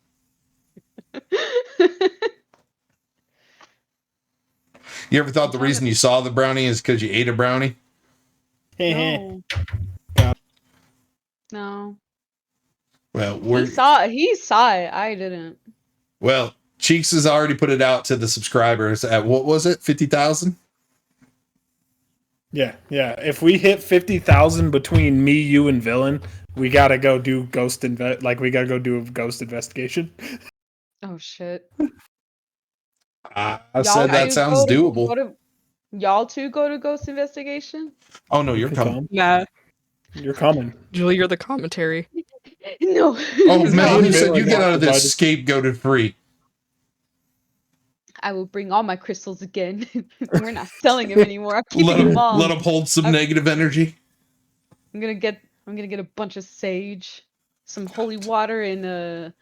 You ever thought the reason you saw the brownie is because you ate a brownie? No. No. Well, He saw it. I didn't. Well, Cheeks has already put it out to the subscribers at, what was it, 50,000? Yeah. If we hit 50,000 between me, you, and Villain, we gotta go do we gotta go do a ghost investigation. Oh shit. I said that sounds doable. Y'all two go to ghost investigation? Oh no, you're coming. Nah. You're coming. Julie, you're the commentary. No. Oh man, you said you get out of this scapegoated free. I will bring all my crystals again. We're not selling them anymore. I'm keeping them all. Let them hold some negative energy. I'm gonna get a bunch of sage, some holy water, and a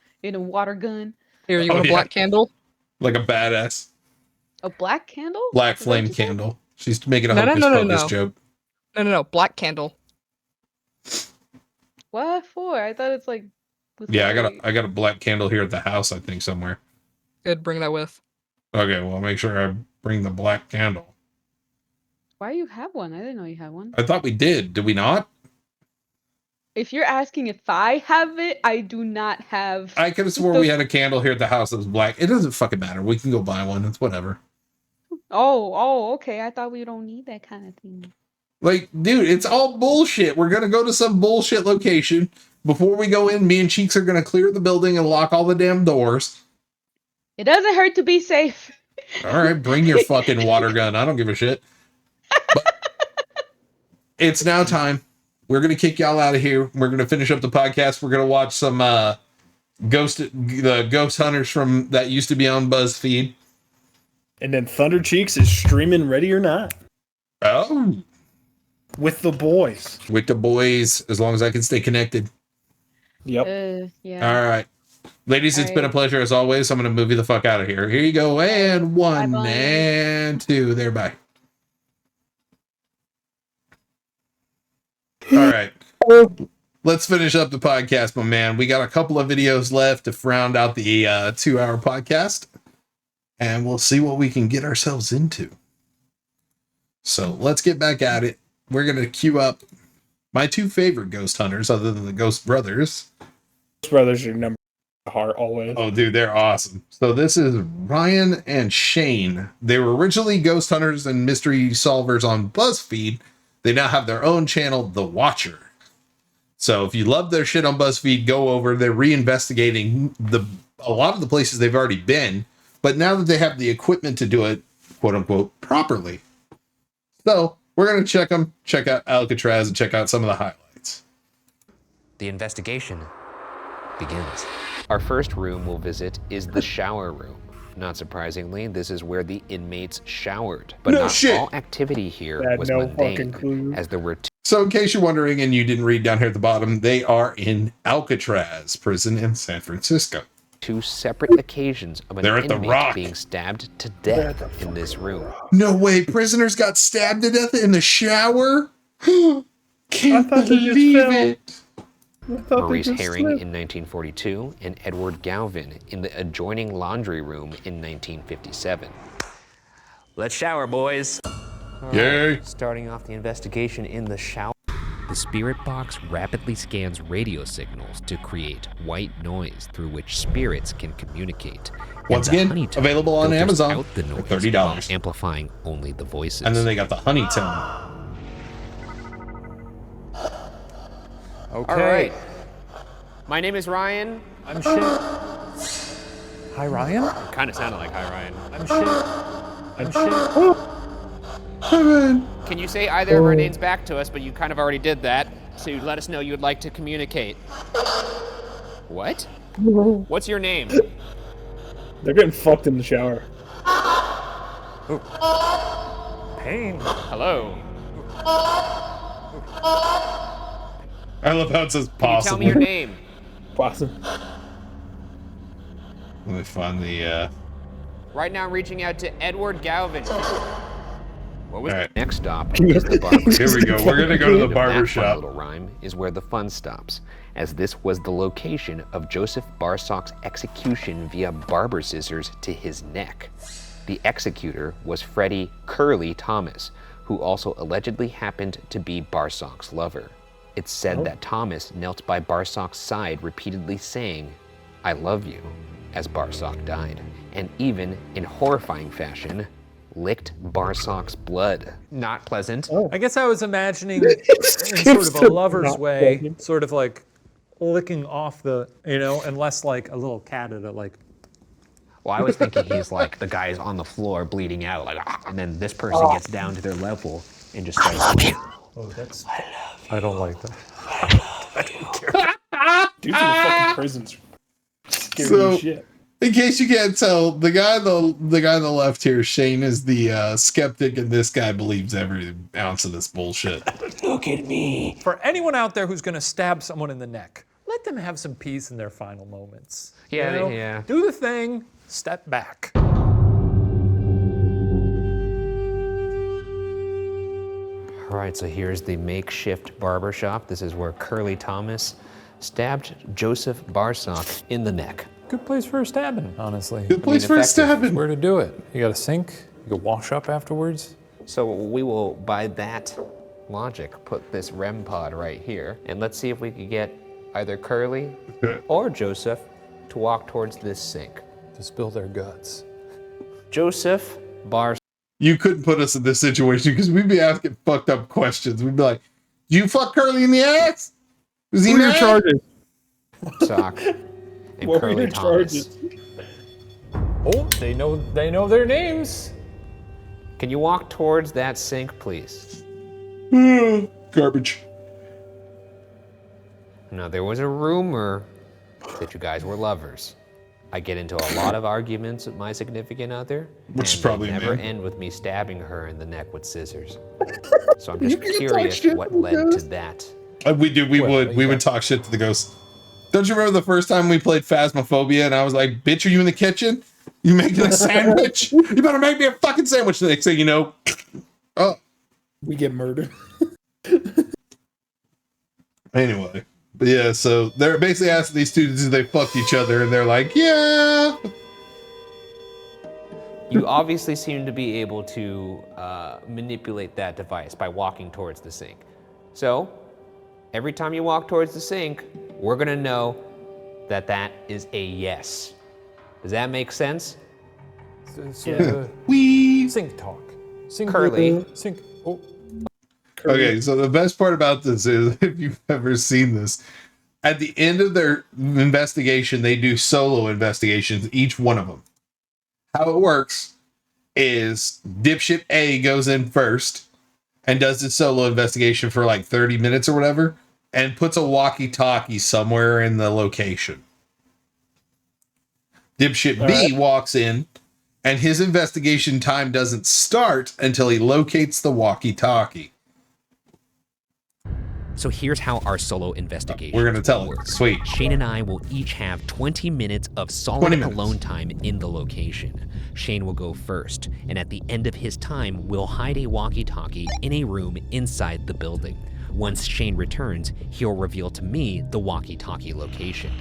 water gun. Here, you want a black candle? Like a badass. A black candle? Black flame candle. She's making a No. hocus pocus joke. No, black candle. What for? I thought it's like. Yeah, I got a black candle here at the house, I think, somewhere. Good, bring that with. Okay, well, make sure I bring the black candle. Why you have one? I didn't know you had one. I thought we did. Did we not? If you're asking if I have it, I do not have. I could have sworn we had a candle here at the house that was black. It doesn't fucking matter. We can go buy one. It's whatever. Oh, okay. I thought we don't need that kind of thing. Like, dude, it's all bullshit. We're gonna go to some bullshit location. Before we go in, me and Cheeks are gonna clear the building and lock all the damn doors. It doesn't hurt to be safe. All right, bring your fucking water gun. I don't give a shit. But it's now time. We're going to kick y'all out of here. We're going to finish up the podcast. We're going to watch some ghost hunters from that used to be on BuzzFeed. And then Thunder Cheeks is streaming Ready or Not. Oh. With the boys. With the boys, as long as I can stay connected. Yep. Yeah. All right. Ladies, it's been a pleasure as always. I'm going to move you the fuck out of here. Here you go. And one Bye-bye. and two. There, bye. All right. Let's finish up the podcast, my man. We got a couple of videos left to round out the 2-hour podcast. And we'll see what we can get ourselves into. So let's get back at it. We're going to queue up my two favorite ghost hunters other than the Ghost Brothers. Ghost Brothers are number heart always. Oh, dude, they're awesome. So this is Ryan and Shane. They were originally ghost hunters and mystery solvers on BuzzFeed. They now have their own channel, The Watcher. So if you love their shit on BuzzFeed, go over. They're reinvestigating a lot of the places they've already been, but now that they have the equipment to do it, quote unquote, properly. So we're going to check them, check out Alcatraz, and check out some of the highlights. The investigation begins. Our first room we'll visit is the shower room. Not surprisingly, this is where the inmates showered. But not all activity here was mundane, as there were So in case you're wondering and you didn't read down here at the bottom, they are in Alcatraz prison in San Francisco. two separate occasions of an They're at the inmate Rock. being stabbed to death in this room. No way, prisoners got stabbed to death in the shower? Can't believe it. Maurice Herring in 1942 and Edward Galvin in the adjoining laundry room in 1957. Let's shower, boys. Yay. Starting off the investigation in the shower. The spirit box rapidly scans radio signals to create white noise through which spirits can communicate. Once And the again, honeytone available on filters Amazon out the noise for $30. while amplifying only the voices. And then they got the honey tone. Okay. All right. My name is Ryan. I'm shit. Hi, Ryan. Kind of sounded like hi, Ryan. I'm shit. I'm shit. Can you say either of our names back to us, but you kind of already did that, so let us know you would like to communicate. What? What's your name? They're getting fucked in the shower. Pain. Hello. I love how it says Can you tell me your possible. name? Possum. Let me find the Right now I'm reaching out to Edward Galvin. What was Alright. next stop is the barber. Here we go. We're gonna go to the That barber fun shop. little rhyme is where the fun stops, as this was the location of Joseph Barsock's execution via barber scissors to his neck. The executor was Freddie Curly Thomas, who also allegedly happened to be Barsock's lover. It's said that Thomas knelt by Barsock's side, repeatedly saying, "I love you," as Barsock died, and even, in horrifying fashion, licked Barsock's blood. Not pleasant. I guess I was imagining in sort of a lover's way, sort of like licking off the, and less like a little cat at a like. Well, I was thinking he's like the guy's on the floor bleeding out, like, and then this person gets down to their level and just starts. Oh, that's. I don't like that. Dudes in the fucking prisons. Scary So, as shit. in case you can't tell, the guy on the left here, Shane, is the skeptic, and this guy believes every ounce of this bullshit. Look at me. For anyone out there who's going to stab someone in the neck, let them have some peace in their final moments. Yeah, yeah. Do the thing, step back. All right, so here's the makeshift barber shop. This is where Curly Thomas stabbed Joseph Barsock in the neck. Good place for a stabbing, honestly. Good place for a stabbing. Where to do it? You got a sink? You can wash up afterwards? So we will, by that logic, put this REM pod right here, and let's see if we could get either Curly or Joseph to walk towards this sink. To spill their guts. Joseph Barsock. You couldn't put us in this situation because we'd be asking fucked up questions. We'd be like, "Do you fuck Curly in the ass? Was he mad?" And What were Curly your Thomas. charges? Oh, they know their names. Can you walk towards that sink, please? Garbage. Now, there was a rumor that you guys were lovers. I get into a lot of arguments with my significant other, Which is and probably they never me. end with me stabbing her in the neck with scissors. So I'm You just can talk curious shit what to the led to ghost. that. We would talk shit to the ghost. Don't you remember the first time we played Phasmophobia and I was like, "Bitch, are you in the kitchen? You making a sandwich? You better make me a fucking sandwich." The next thing you know, oh, We get murdered. anyway. But yeah, so they're basically asking these students if they fucked each other, and they're like, "Yeah." You obviously seem to be able to manipulate that device by walking towards the sink. So, every time you walk towards the sink, we're gonna know that that is a yes. Does that make sense? Sink talk. Sink Curly. Sink. Oh. Okay, so the best part about this is, if you've ever seen this, at the end of their investigation, they do solo investigations, each one of them. How it works is dipshit A goes in first and does his solo investigation for like 30 minutes or whatever, and puts a walkie-talkie somewhere in the location. Dipshit B walks in, and his investigation time doesn't start until he locates the walkie-talkie. So here's how our solo investigation We're gonna tell it. work. Sweet. Shane and I will each have 20 minutes of 20 solid minutes. alone time in the location. Shane will go first, and at the end of his time, we'll hide a walkie-talkie in a room inside the building. Once Shane returns, he'll reveal to me the walkie-talkie location.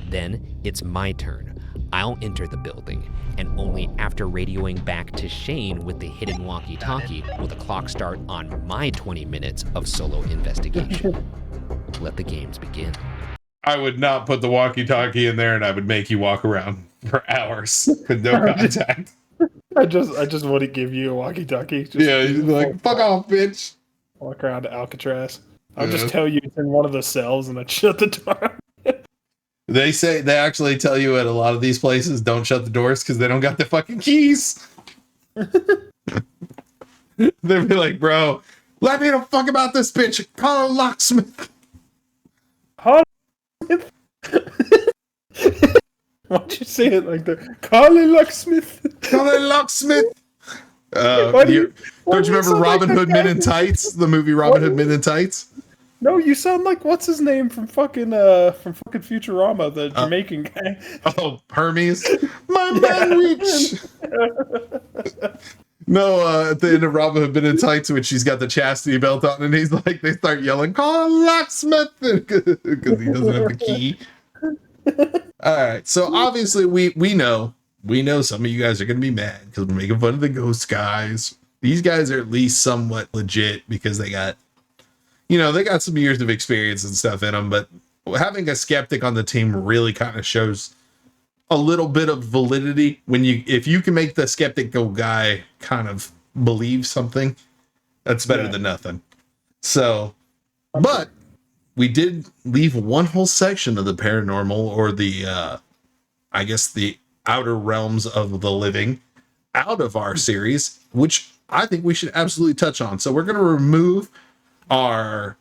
Then it's my turn. I'll enter the building, and only after radioing back to Shane with the hidden walkie-talkie will the clock start on my 20 minutes of solo investigation. Let the games begin. I would not put the walkie-talkie in there, and I would make you walk around for hours with no contact. I just wouldn't give you a walkie-talkie. Just Yeah, you'd be like, "Fuck off, bitch." Walk around to Alcatraz. I'll Yeah. just tell you it's in one of the cells and I'd shut the door. They actually tell you at a lot of these places, don't shut the doors because they don't got the fucking keys. They'd be like, "Bro, let me the fuck about this bitch. Call a locksmith." Why'd you say it like that? Carly Locksmith. Carly Locksmith. Why do you Don't you remember sound like Robin that Hood Men guy? in Tights? The movie Robin Hood Men in Tights? No, you sound like what's his name from fucking Futurama, the Jamaican guy. Oh, Hermes. My man reach. No, at the end of Robin Hood Men in Tights, when she's got the chastity belt on, and he's like, they start yelling, "Call a locksmith," because he doesn't have the key. All right, so obviously we know some of you guys are gonna be mad because we're making fun of the ghost guys. These guys are at least somewhat legit because they got some years of experience and stuff in them. But having a skeptic on the team really kind of shows a little bit of validity if you can make the skeptical guy kind of believe something, that's better than nothing. So, but we did leave one whole section of the paranormal, or the I guess the outer realms of the living, out of our series, which I think we should absolutely touch on. So we're going to remove our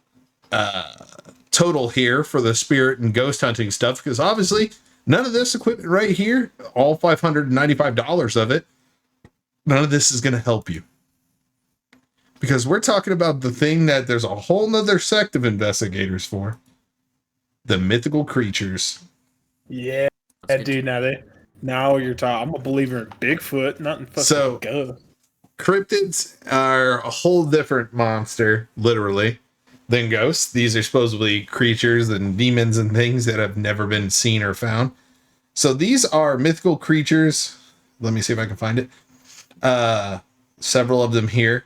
total here for the spirit and ghost hunting stuff, because obviously none of this equipment right here, all $595 of it, none of this is going to help you. Because we're talking about the thing that there's a whole nother sect of investigators for. The mythical creatures. Yeah, dude, now you're talking. I'm a believer in Bigfoot, not in fucking ghosts. Cryptids are a whole different monster, literally, than ghosts. These are supposedly creatures and demons and things that have never been seen or found. So these are mythical creatures. Let me see if I can find it. Several of them here.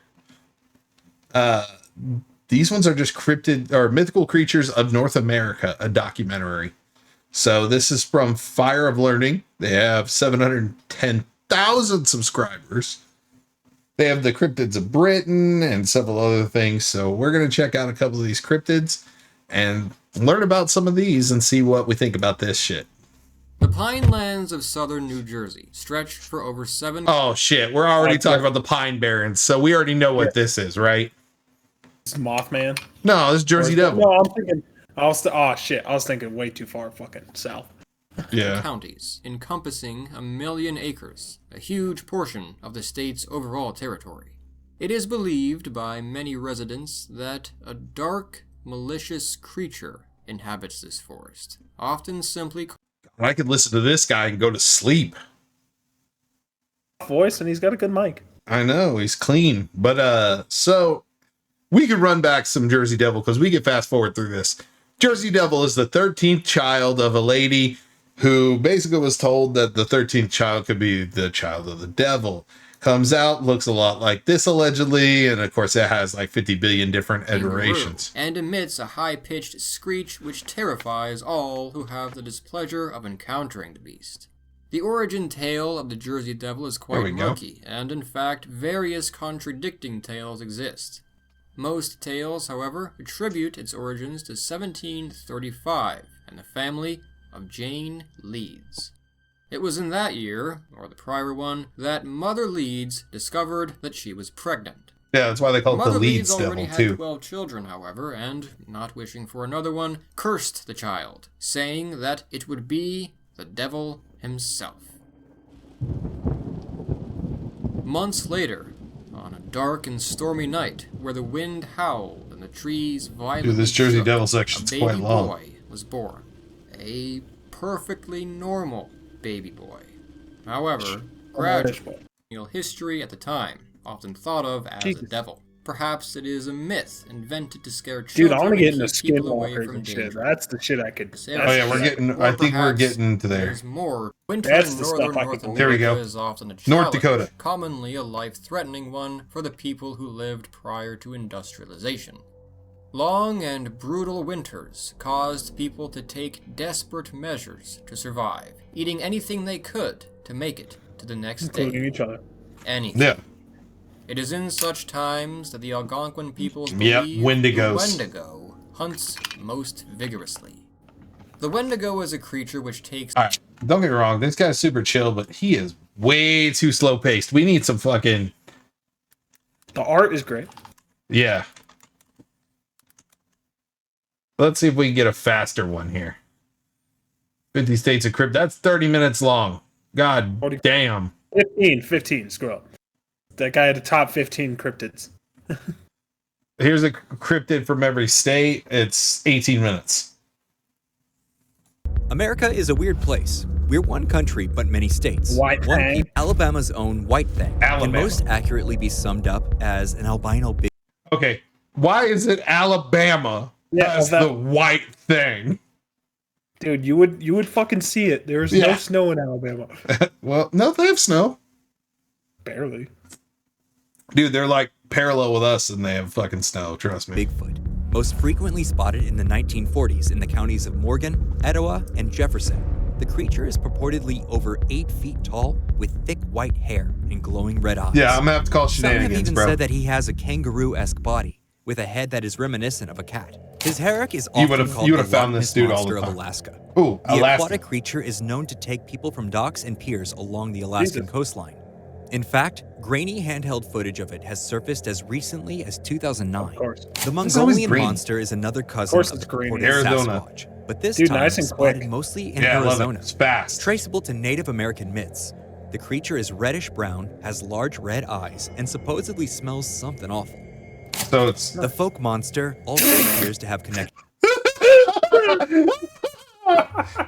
These ones are just cryptid or mythical creatures of North America, a documentary. So this is from Fire of Learning. They have 710,000 subscribers. They have the cryptids of Britain and several other things. So we're going to check out a couple of these cryptids and learn about some of these and see what we think about this shit. The Pine Lands of southern New Jersey stretch for over 7. Oh shit, we're already talking about the Pine Barrens, so we already know what this is, right? It's Mothman. No, it's Jersey Devil. No, I'm thinking. I was thinking way too far fucking south. Yeah. Counties encompassing 1 million acres, a huge portion of the state's overall territory. It is believed by many residents that a dark, malicious creature inhabits this forest, often simply. I could listen to this guy and go to sleep. Voice, and he's got a good mic. I know, he's clean. But so we could run back some Jersey Devil because we could fast forward through this. Jersey Devil is the 13th child of a lady who basically was told that the 13th child could be the child of the devil. Comes out, looks a lot like this allegedly, and of course it has like 50 billion different iterations. And emits a high-pitched screech which terrifies all who have the displeasure of encountering the beast. The origin tale of the Jersey Devil is quite murky, and in fact various contradicting tales exist. Most tales, however, attribute its origins to 1735 and the family of Jane Leeds. It was in that year, or the prior one, that Mother Leeds discovered that she was pregnant. Yeah, that's why they call it the Leeds Devil, too. Mother Leeds already had 12 children, however, and, not wishing for another one, cursed the child, saying that it would be the devil himself. Months later, on a dark and stormy night, where the wind howled and the trees violently Dude, this Jersey shook, Devil section's a quite baby long. boy was born. A perfectly normal baby boy. However, gradually, history at the time often thought of as a devil. Perhaps it is a myth invented to scare children. Dude, I want to get into keep people away skinwalkers from and shit. danger. That's the shit I could. Oh yeah, we're getting. I think we're getting to there. There's more. Winter That's in the northern stuff I North could- There we America go. is often a North challenge, Dakota. commonly a life-threatening one for the people who lived prior to industrialization. Long and brutal winters caused people to take desperate measures to survive, eating anything they could to make it to the next Including day. each other. Anything. Yeah. It is in such times that the Algonquin peoples Yep, believe Wendigos. the Wendigo hunts most vigorously. The Wendigo is a creature which takes... All right, don't get me wrong. This guy's super chill, but he is way too slow paced. We need some fucking. The art is great. Yeah. Let's see if we can get a faster one here. 50 States of Crypt. That's 30 minutes long. God damn. 15. Scroll up. That guy had the top 15 cryptids. Here's a cryptid from every state. It's 18 minutes. America is a weird place. We're one country, but many states. White One thing. people. Alabama's own white thing can most accurately be summed up as an albino big. Okay, why is it Alabama as the white thing? Dude, you would fucking see it. There's no snow in Alabama. Well, no, they have snow. Barely. Dude, they're like parallel with us and they have fucking snow, trust me. Bigfoot, most frequently spotted in the 1940s in the counties of Morgan, Etowah, and Jefferson. The creature is purportedly over 8 feet tall with thick white hair and glowing red eyes. Yeah, I'm gonna have to call Some have shenanigans, even bro. said that he has a kangaroo-esque body with a head that is reminiscent of a cat. His herrick is You often would've- called you the would've found Loch this Ness dude all monster the of time. Alaska. Ooh, The Alaska. aquatic creature is known to take people from docks and piers along the Alaskan coastline. In fact, grainy handheld footage of it has surfaced as recently as 2009. The It's always Mongolian grainy. monster is another cousin of the purported Arizona. Sasquatch, but this Dude, time nice and spotted quick. mostly in Yeah, I love it. Arizona. It's fast. Traceable to Native American myths. The creature is reddish brown, has large red eyes, and supposedly smells something awful. So it's the folk monster also appears to have connection.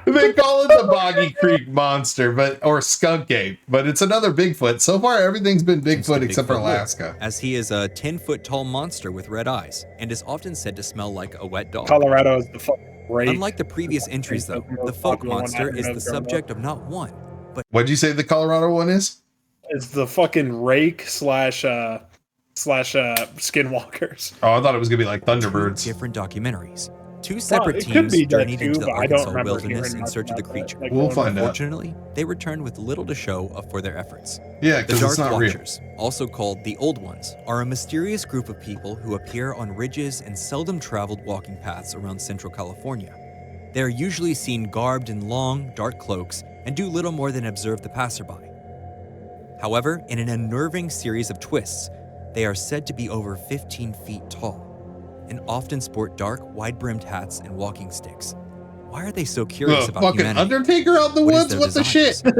They call it the Boggy Creek Monster, or skunk ape, but it's another Bigfoot. So far, everything's been Bigfoot except for Bigfoot Alaska. lore, as he is a 10-foot tall monster with red eyes and is often said to smell like a wet dog. Colorado is the fucking rake. Unlike the previous entries, though, the folk monster is the subject of not one, but What'd you say the Colorado one is? It's the fucking rake slash skinwalkers. Oh, I thought it was gonna be like Thunderbirds. different documentaries. Two separate it could teams be that journeyed too, into the but I don't Arkansas remember wilderness hearing in much search of the about that. creature. Like, We'll find out. Unfortunately, they returned with little to show for their efforts. Yeah, the 'cause Dark it's not real. Watchers, also called the Old Ones, are a mysterious group of people who appear on ridges and seldom traveled walking paths around central California. They are usually seen garbed in long, dark cloaks and do little more than observe the passerby. However, in an unnerving series of twists, they are said to be over 15 feet tall and often sport dark, wide-brimmed hats and walking sticks. Why are they so curious The about fucking humanity? Undertaker out in the What is woods? their What the desires? shit?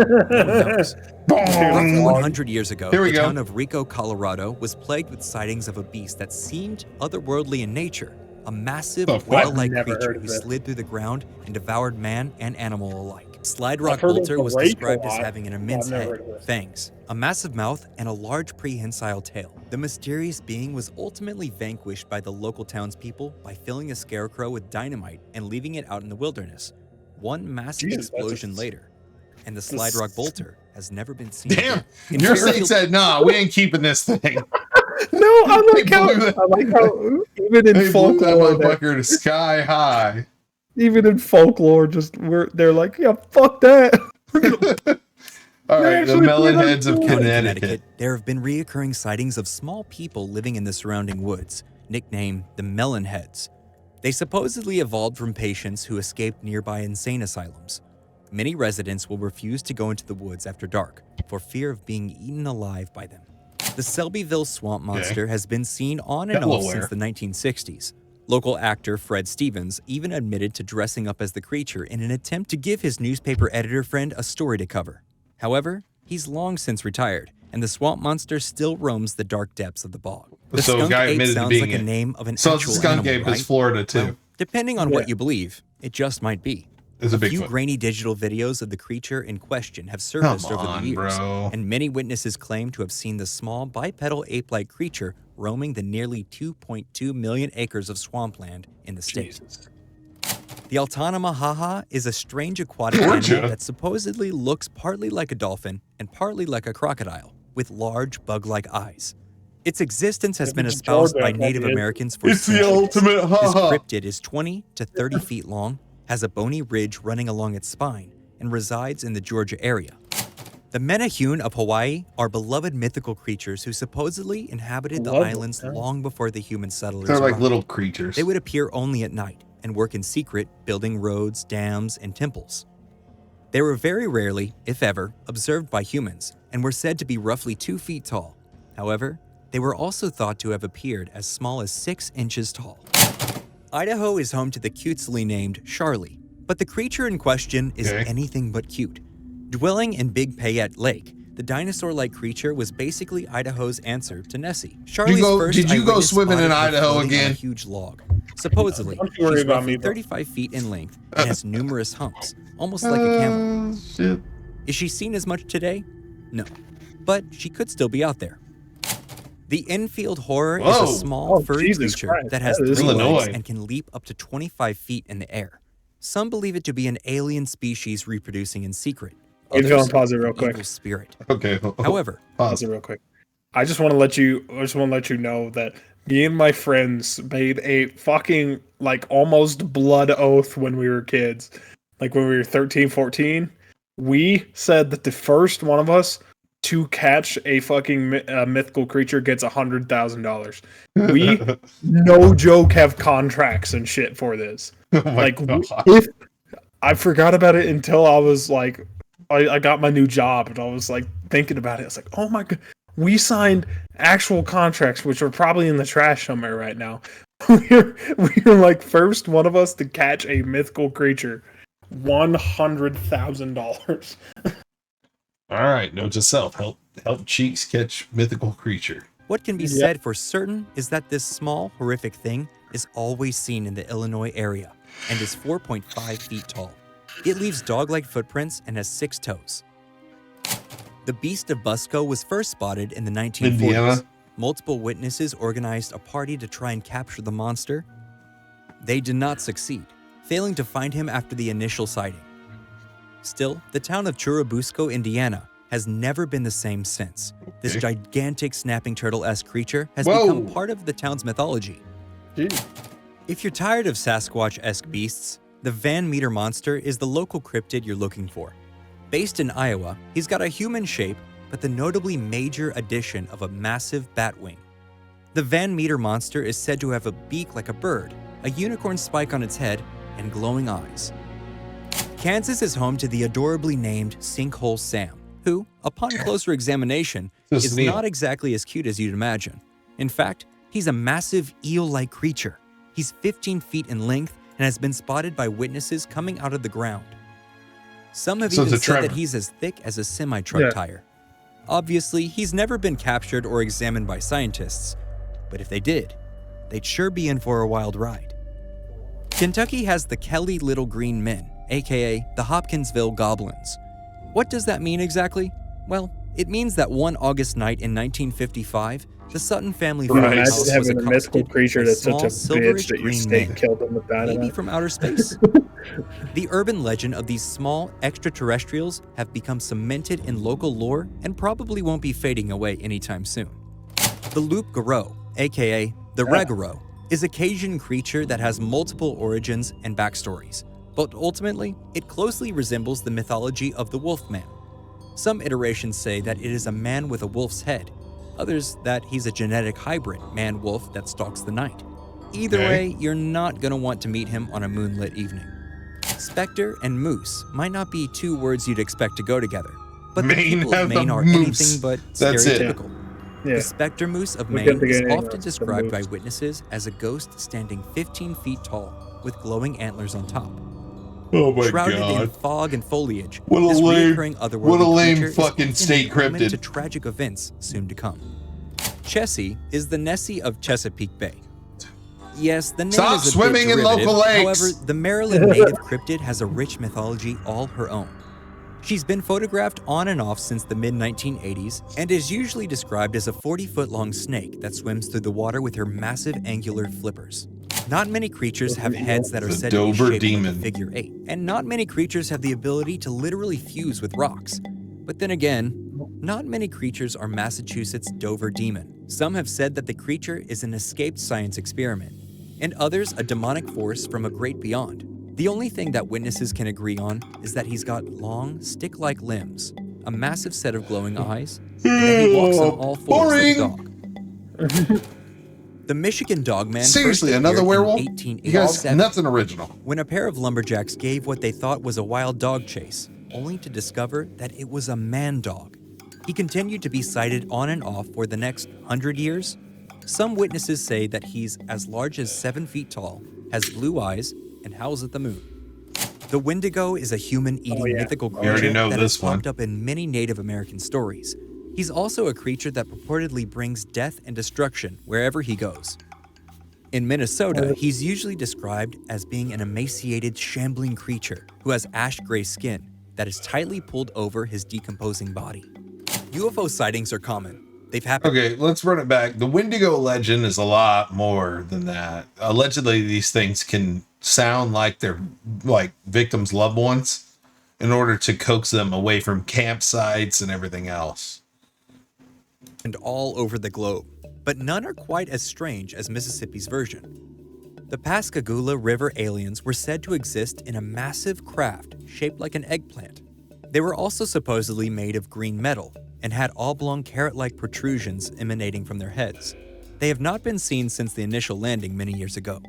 No one knows. Roughly Boom. 100 years ago, Here we the go. town of Rico, Colorado was plagued with sightings of a beast that seemed otherworldly in nature. A massive, The fuck? whale-like Never heard creature of who this. slid through the ground and devoured man and animal alike. Slide I've Rock heard of Bolter the was rake a described as lot. having an I've immense never head, heard of this. fangs, a massive mouth, and a large prehensile tail. The mysterious being was ultimately vanquished by the local townspeople by filling a scarecrow with dynamite and leaving it out in the wilderness. One massive Jesus, that's explosion a- later, and the Slide Rock Bolter has never been seen. Damn, again. In your Fairfield- state said, nah, we ain't keeping this thing. No, I like how blew that- even in They blew that folklore, motherfucker to sky high. even in folklore, they're like, yeah, fuck that. All They right, the actually melon blew that heads of too. Connecticut. There have been reoccurring sightings of small people living in the surrounding woods, nicknamed the Melonheads. They supposedly evolved from patients who escaped nearby insane asylums. Many residents will refuse to go into the woods after dark for fear of being eaten alive by them. The Selbyville swamp monster has been seen on and off Delaware. since the 1960s. Local actor Fred Stevens even admitted to dressing up as the creature in an attempt to give his newspaper editor friend a story to cover. However, he's long since retired, and the swamp monster still roams the dark depths of the bog. The So a skunk guy ape admitted to sounds being like a it. name of an So actual skunk animal, ape right? is Florida too. Well, depending on what you believe, it just might be. It's a few Bigfoot. grainy digital videos of the creature in question have surfaced Come over on, the years, bro. and many witnesses claim to have seen the small bipedal ape-like creature roaming the nearly 2.2 million acres of swampland in the state. The Altanama haha is a strange aquatic Georgia. animal that supposedly looks partly like a dolphin and partly like a crocodile, with large bug-like eyes. Its existence has If been it's espoused Georgia, by that Native is- Americans for It's the centuries. ultimate This haha. cryptid is 20 to 30 feet long, has a bony ridge running along its spine, and resides in the Georgia area. The Menehune of Hawaii are beloved mythical creatures who supposedly inhabited the Beloved, islands huh? long before the human settlers They're like arrived. little creatures. They would appear only at night and work in secret, building roads, dams, and temples. They were very rarely, if ever, observed by humans and were said to be roughly 2 feet tall. However, they were also thought to have appeared as small as 6 inches tall. Idaho is home to the cutesily named Charlie, but the creature in question is Okay. anything but cute. Dwelling in Big Payette Lake, the dinosaur-like creature was basically Idaho's answer to Nessie. Charlie's first did you go eyewitness swimming in spotted her Idaho floating on a again? huge log. Supposedly, Don't you worry she's about roughly me, bro. 35 feet in length and has numerous humps, almost like a camel. Shit. Is she seen as much today? No. But she could still be out there. The Enfield Horror is Whoa. a small, furry Jesus creature Christ, that has that is 3 legs Illinois. and can leap up to 25 feet in the air. Some believe it to be an alien species reproducing in secret. I'm Others, gonna pause it real an quick. evil spirit. Okay. However, Pause it real quick. I just want to let you know that me and my friends made a fucking like almost blood oath when we were kids. Like when we were 13, 14, we said that the first one of us to catch a fucking mythical creature gets $100,000. We, no joke, have contracts and shit for this. Like, if I forgot about it until I was like, I got my new job and I was like thinking about it. I was like, oh my god, we signed actual contracts, which are probably in the trash somewhere right now. we were like first one of us to catch a mythical creature, $100,000. All right, note to self: help Cheeks catch mythical creature. what can be said for certain is that this small, horrific thing is always seen in the Illinois area and is 4.5 feet tall. It leaves dog-like footprints and has 6 toes. The Beast of Busco was first spotted in the 1940s. Indiana. Multiple witnesses organized a party to try and capture the monster. They did not succeed, failing to find him after the initial sighting. Still, the town of Churubusco, Indiana, has never been the same since. This gigantic snapping turtle-esque creature has become part of the town's mythology. If you're tired of Sasquatch-esque beasts, the Van Meter monster is the local cryptid you're looking for. Based in Iowa, he's got a human shape, but the notably major addition of a massive bat wing. The Van Meter monster is said to have a beak like a bird, a unicorn spike on its head, and glowing eyes. Kansas is home to the adorably named Sinkhole Sam, who, upon closer examination, is not exactly as cute as you'd imagine. In fact, he's a massive eel-like creature. He's 15 feet in length and has been spotted by witnesses coming out of the ground. Some have even said that he's as thick as a semi-truck tire. Obviously, he's never been captured or examined by scientists, but if they did, they'd sure be in for a wild ride. Kentucky has the Kelly Little Green Men, aka the Hopkinsville Goblins. What does that mean exactly? Well, it means that one August night in 1955, the Sutton family farmhouse was having a mythical accosted creature by a that's such a small bitch that your silverish snake green killed him with dynamite. maybe from outer space. The urban legend of these small extraterrestrials have become cemented in local lore and probably won't be fading away anytime soon. The Loup-Garou, aka the Regaro, is a Cajun creature that has multiple origins and backstories, but ultimately, it closely resembles the mythology of the Wolfman. Some iterations say that it is a man with a wolf's head, others that he's a genetic hybrid man-wolf that stalks the night. Either way, you're not going to want to meet him on a moonlit evening. Spectre and moose might not be 2 words you'd expect to go together, but the people of Maine are anything but stereotypical. The spectre moose of Maine is often described by witnesses as a ghost standing 15 feet tall with glowing antlers on top. Oh my Shrouded in god. fog and foliage, What a this lame- reoccurring otherworldly what a lame creature is fucking often state an element cryptid. to tragic events soon to come. Chessie is the Nessie of Chesapeake Bay. Yes, the name Stop is a swimming bit in derivative. local lakes. However, the Maryland native cryptid has a rich mythology all her own. She's been photographed on and off since the mid-1980s and is usually described as a 40-foot-long snake that swims through the water with her massive angular flippers. Not many creatures have heads that are said to be Dover shaped Demon. like a figure 8, and not many creatures have the ability to literally fuse with rocks. But then again, not many creatures are Massachusetts' Dover Demon. Some have said that the creature is an escaped science experiment, and others a demonic force from a great beyond. The only thing that witnesses can agree on is that he's got long, stick-like limbs, a massive set of glowing eyes, and that he walks on all fours like a dog. The Michigan Dogman Seriously, first another appeared werewolf? in You guys, 1887 nothing original. when a pair of lumberjacks gave what they thought was a wild dog chase, only to discover that it was a man dog. He continued to be sighted on and off for the next 100 years. Some witnesses say that he's as large as 7 feet tall, has blue eyes, and howls at the moon. The Wendigo is a human-eating mythical We already creature know that this has popped up in many Native American stories. He's also a creature that purportedly brings death and destruction wherever he goes. In Minnesota, he's usually described as being an emaciated, shambling creature who has ash-gray skin that is tightly pulled over his decomposing body. UFO sightings are common. They've happened. Okay, let's run it back. The Wendigo legend is a lot more than that. Allegedly, these things can sound like they're like victims' loved ones in order to coax them away from campsites and everything else. And all over the globe, but none are quite as strange as Mississippi's version. The Pascagoula River aliens were said to exist in a massive craft shaped like an eggplant. They were also supposedly made of green metal and had oblong carrot-like protrusions emanating from their heads. They have not been seen since the initial landing many years ago.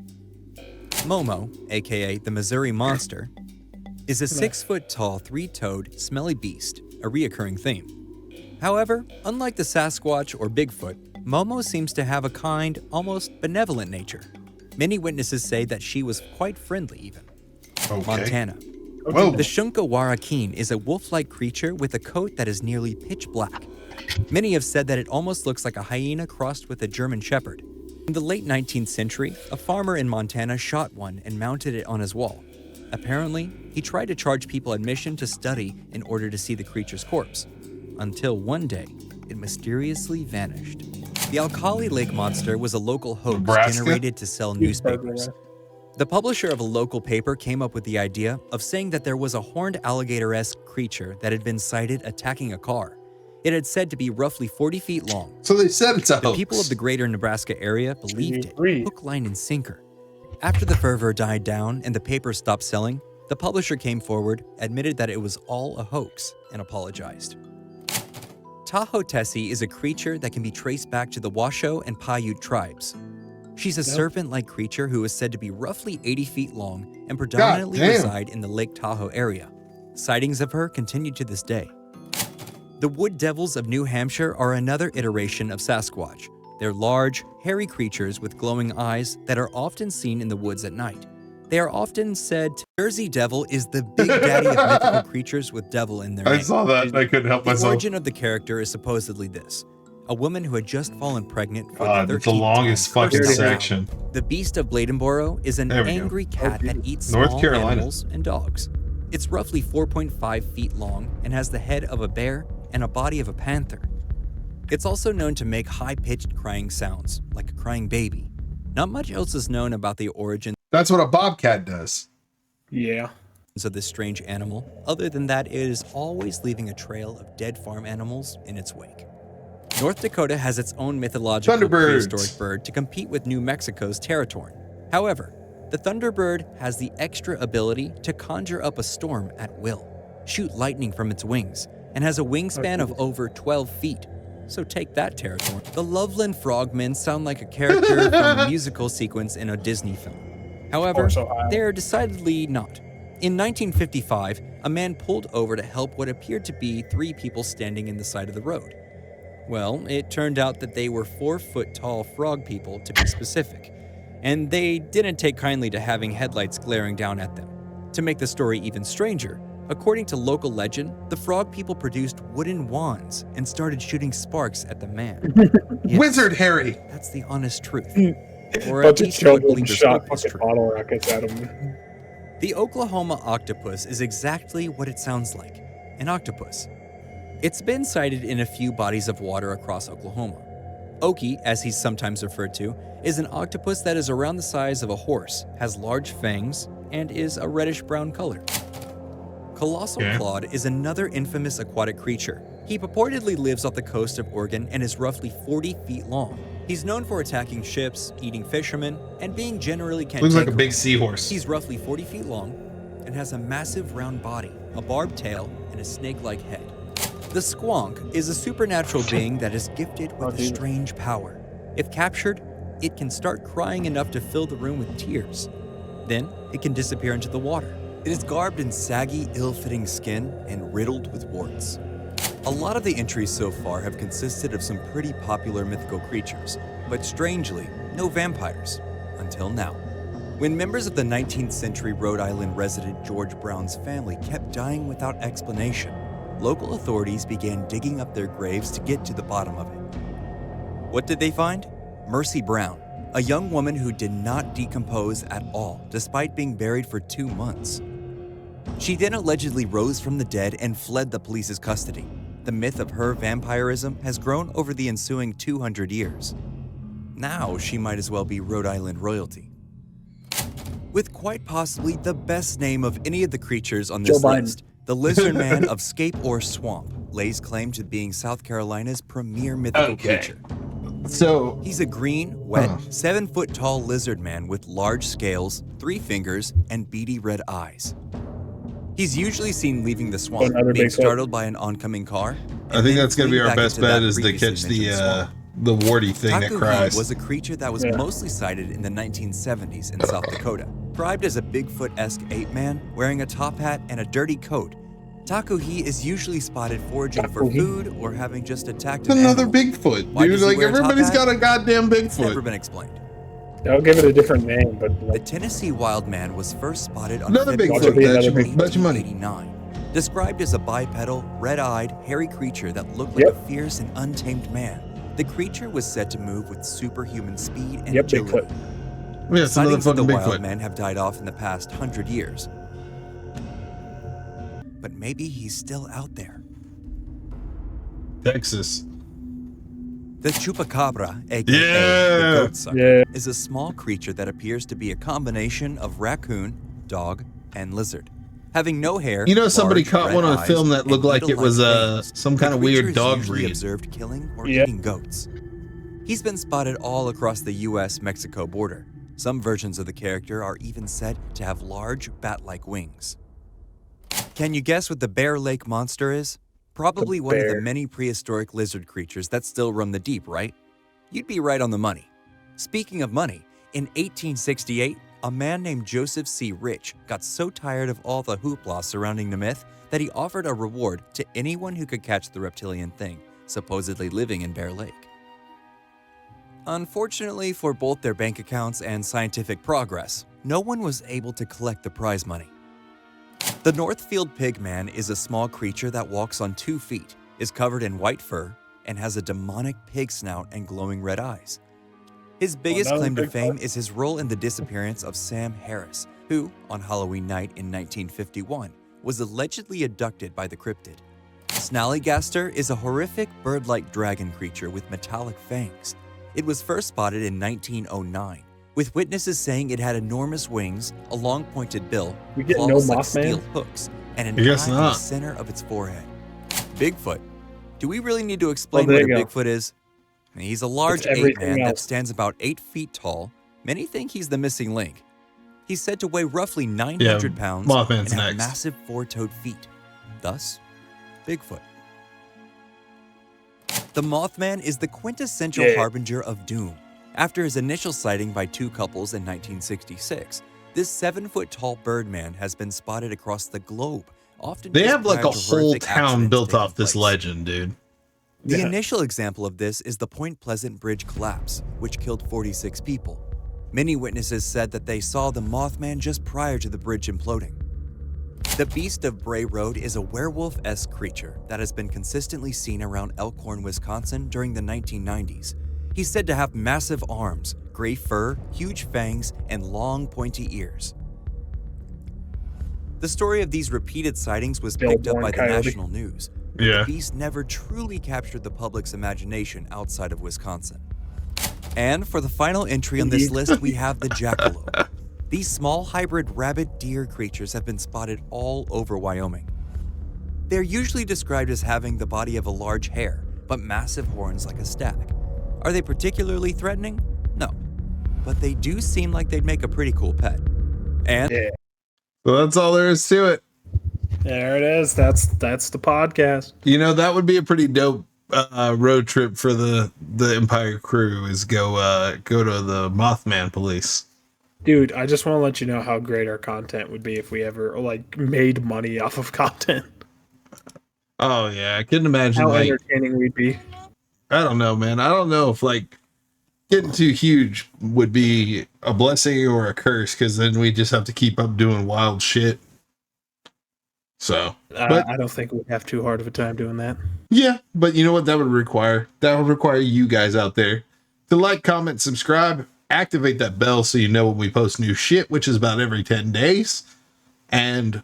Momo, aka the Missouri Monster, is a 6-foot-tall, 3-toed, smelly beast, a reoccurring theme. However, unlike the Sasquatch or Bigfoot, Momo seems to have a kind, almost benevolent nature. Many witnesses say that she was quite friendly even. Okay. Montana. Whoa. The Shunka Warakeen is a wolf-like creature with a coat that is nearly pitch black. Many have said that it almost looks like a hyena crossed with a German shepherd. In the late 19th century, a farmer in Montana shot one and mounted it on his wall. Apparently, he tried to charge people admission to study in order to see the creature's corpse, until one day, it mysteriously vanished. The Alkali Lake Monster was a local hoax generated to sell newspapers. The publisher of a local paper came up with the idea of saying that there was a horned alligator-esque creature that had been sighted attacking a car. It had said to be roughly 40 feet long. So they said it's a The hoax. people of the greater Nebraska area believed it, hook, line, and sinker. After the fervor died down and the paper stopped selling, the publisher came forward, admitted that it was all a hoax, and apologized. Tahoe Tessie is a creature that can be traced back to the Washoe and Paiute tribes. She's a serpent-like creature who is said to be roughly 80 feet long and predominantly reside in the Lake Tahoe area. Sightings of her continue to this day. The Wood Devils of New Hampshire are another iteration of Sasquatch. They're large, hairy creatures with glowing eyes that are often seen in the woods at night. They are often said Jersey Devil is the big daddy of mythical creatures with devil in their name. I saw that and I couldn't help myself. The origin of the character is supposedly this. A woman who had just fallen pregnant for the 13th the longest time fucking cursed out. section. The Beast of Bladenboro is an There we go. angry cat that eats North small Carolina. animals and dogs. It's roughly 4.5 feet long and has the head of a bear and a body of a panther. It's also known to make high-pitched crying sounds, like a crying baby. Not much else is known about the origin. That's what a bobcat does. Yeah. Of this strange animal. Other than that, it is always leaving a trail of dead farm animals in its wake. North Dakota has its own mythological prehistoric bird to compete with New Mexico's Territorn. However, the Thunderbird has the extra ability to conjure up a storm at will, shoot lightning from its wings, and has a wingspan of over 12 feet. So take that, Territorn. The Loveland Frogmen sound like a character from a musical sequence in a Disney film. However, they're decidedly not. In 1955, a man pulled over to help what appeared to be 3 people standing in the side of the road. Well, it turned out that they were 4-foot-tall frog people, to be specific, and they didn't take kindly to having headlights glaring down at them. To make the story even stranger, according to local legend, the frog people produced wooden wands and started shooting sparks at the man. Yes, Wizard Harry! That's the honest truth. Or Bunch at of least what children believers shot hope is fucking true. bottle rockets at him. The Oklahoma octopus is exactly what it sounds like, an octopus. It's been sighted in a few bodies of water across Oklahoma. Okie, as he's sometimes referred to, is an octopus that is around the size of a horse, has large fangs, and is a reddish-brown color. Colossal Claude is another infamous aquatic creature. He purportedly lives off the coast of Oregon and is roughly 40 feet long. He's known for attacking ships, eating fishermen, and being generally cantankerous. Looks like a big seahorse. He's roughly 40 feet long and has a massive round body, a barbed tail, and a snake-like head. The Squonk is a supernatural being that is gifted with a strange power. If captured, it can start crying enough to fill the room with tears. Then, it can disappear into the water. It is garbed in saggy, ill-fitting skin and riddled with warts. A lot of the entries so far have consisted of some pretty popular mythical creatures, but strangely, no vampires, until now. When members of the 19th century Rhode Island resident George Brown's family kept dying without explanation, local authorities began digging up their graves to get to the bottom of it. What did they find? Mercy Brown, a young woman who did not decompose at all despite being buried for 2 months. She then allegedly rose from the dead and fled the police's custody. The myth of her vampirism has grown over the ensuing 200 years. Now she might as well be Rhode Island royalty. With quite possibly the best name of any of the creatures on this list, the Lizard Man of Scape Ore Swamp lays claim to being South Carolina's premier mythical creature. So he's a green, wet, 7-foot-tall lizard man with large scales, 3 fingers, and beady red eyes. He's usually seen leaving the swamp, being startled by an oncoming car. I think that's going to be our best bet, is to catch the warty thing that cries. Taku was a creature that was mostly sighted in the 1970s in South Dakota. Described as a Bigfoot-esque ape man wearing a top hat and a dirty coat, Takuhi is usually spotted foraging for food or having just attacked an another animal. Bigfoot. Why Dude, does he like wear a top everybody's hat? got a goddamn It's Bigfoot. never been explained. I'll give it a different name, but The Tennessee wild man was first spotted on Another February Bigfoot. That's your money. 1889. Described as a bipedal, red-eyed, hairy creature that looked like a fierce and untamed man, the creature was said to move with superhuman speed and agility. Bigfoot. Yeah, it's another Sightings of the fucking wild Bigfoot. men have died off in the past 100 years. But maybe he's still out there. Texas. The chupacabra, aka Yeah. the goat sucker, is a small creature that appears to be a combination of raccoon, dog, and lizard. Having no hair, You know, somebody large caught red one on a eyes, film that and looked like it needle-like was fangs, some kind the of weird creature is dog usually breed. observed killing or eating goats. He's been spotted all across the US-Mexico border. Some versions of the character are even said to have large bat-like wings. Can you guess what the Bear Lake Monster is? Probably one of the bear. many prehistoric lizard creatures that still roam the deep, right? You'd be right on the money. Speaking of money, in 1868, a man named Joseph C. Rich got so tired of all the hoopla surrounding the myth that he offered a reward to anyone who could catch the reptilian thing, supposedly living in Bear Lake. Unfortunately for both their bank accounts and scientific progress, no one was able to collect the prize money. The Northfield Pigman is a small creature that walks on 2 feet, is covered in white fur, and has a demonic pig snout and glowing red eyes. His biggest another claim to big fame one. is his role in the disappearance of Sam Harris, who, on Halloween night in 1951, was allegedly abducted by the cryptid. Snallygaster is a horrific bird-like dragon creature with metallic fangs. It was first spotted in 1909, with witnesses saying it had enormous wings, a long pointed bill, We get no claws like Mothman? steel hooks, and an I eye guess in the not. center of its forehead. Bigfoot. Do we really need to explain there what a you go. Bigfoot is? He's a large It's ape everything man that else. stands about 8 feet tall. Many think he's the missing link. He's said to weigh roughly 900 pounds Mothman's and have next. massive 4-toed feet. Thus, Bigfoot. The Mothman is the quintessential harbinger of doom. After his initial sighting by 2 couples in 1966, this 7-foot-tall birdman has been spotted across the globe. Often They just have like prior a to whole horrific town accidents built taking off this place. legend, dude. The initial example of this is the Point Pleasant Bridge collapse, which killed 46 people. Many witnesses said that they saw the Mothman just prior to the bridge imploding. The Beast of Bray Road is a werewolf-esque creature that has been consistently seen around Elkhorn, Wisconsin during the 1990s. He's said to have massive arms, gray fur, huge fangs, and long pointy ears. The story of these repeated sightings was picked up Billborn by the Coyote. national news. But Yeah. the beast never truly captured the public's imagination outside of Wisconsin. And for the final entry on this list, we have the jackalope. These small hybrid rabbit-deer creatures have been spotted all over Wyoming. They're usually described as having the body of a large hare, but massive horns like a stag. Are they particularly threatening? No. But they do seem like they'd make a pretty cool pet. And So that's all there is to it. There it is. That's the podcast. You know, that would be a pretty dope road trip for the Empire crew, is go to the Mothman police. Dude, I just want to let you know how great our content would be if we ever like made money off of content. Oh yeah, I couldn't imagine How like entertaining we'd be. I don't know, man. I don't know if like getting too huge would be a blessing or a curse, because then we just have to keep up doing wild shit. So, but I don't think we'd have too hard of a time doing that. yeah, but you know what that would require? That would require you guys out there to like, comment, subscribe, activate that bell so you know when we post new shit, which is about every 10 days. And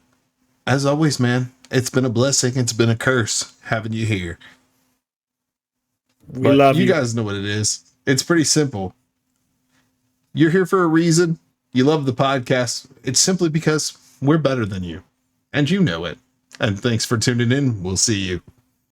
as always, man, it's been a blessing. It's been a curse having you here. We love you. You guys know what it is. It's pretty simple. You're here for a reason. You love the podcast. It's simply because we're better than you. And you know it. And thanks for tuning in. We'll see you.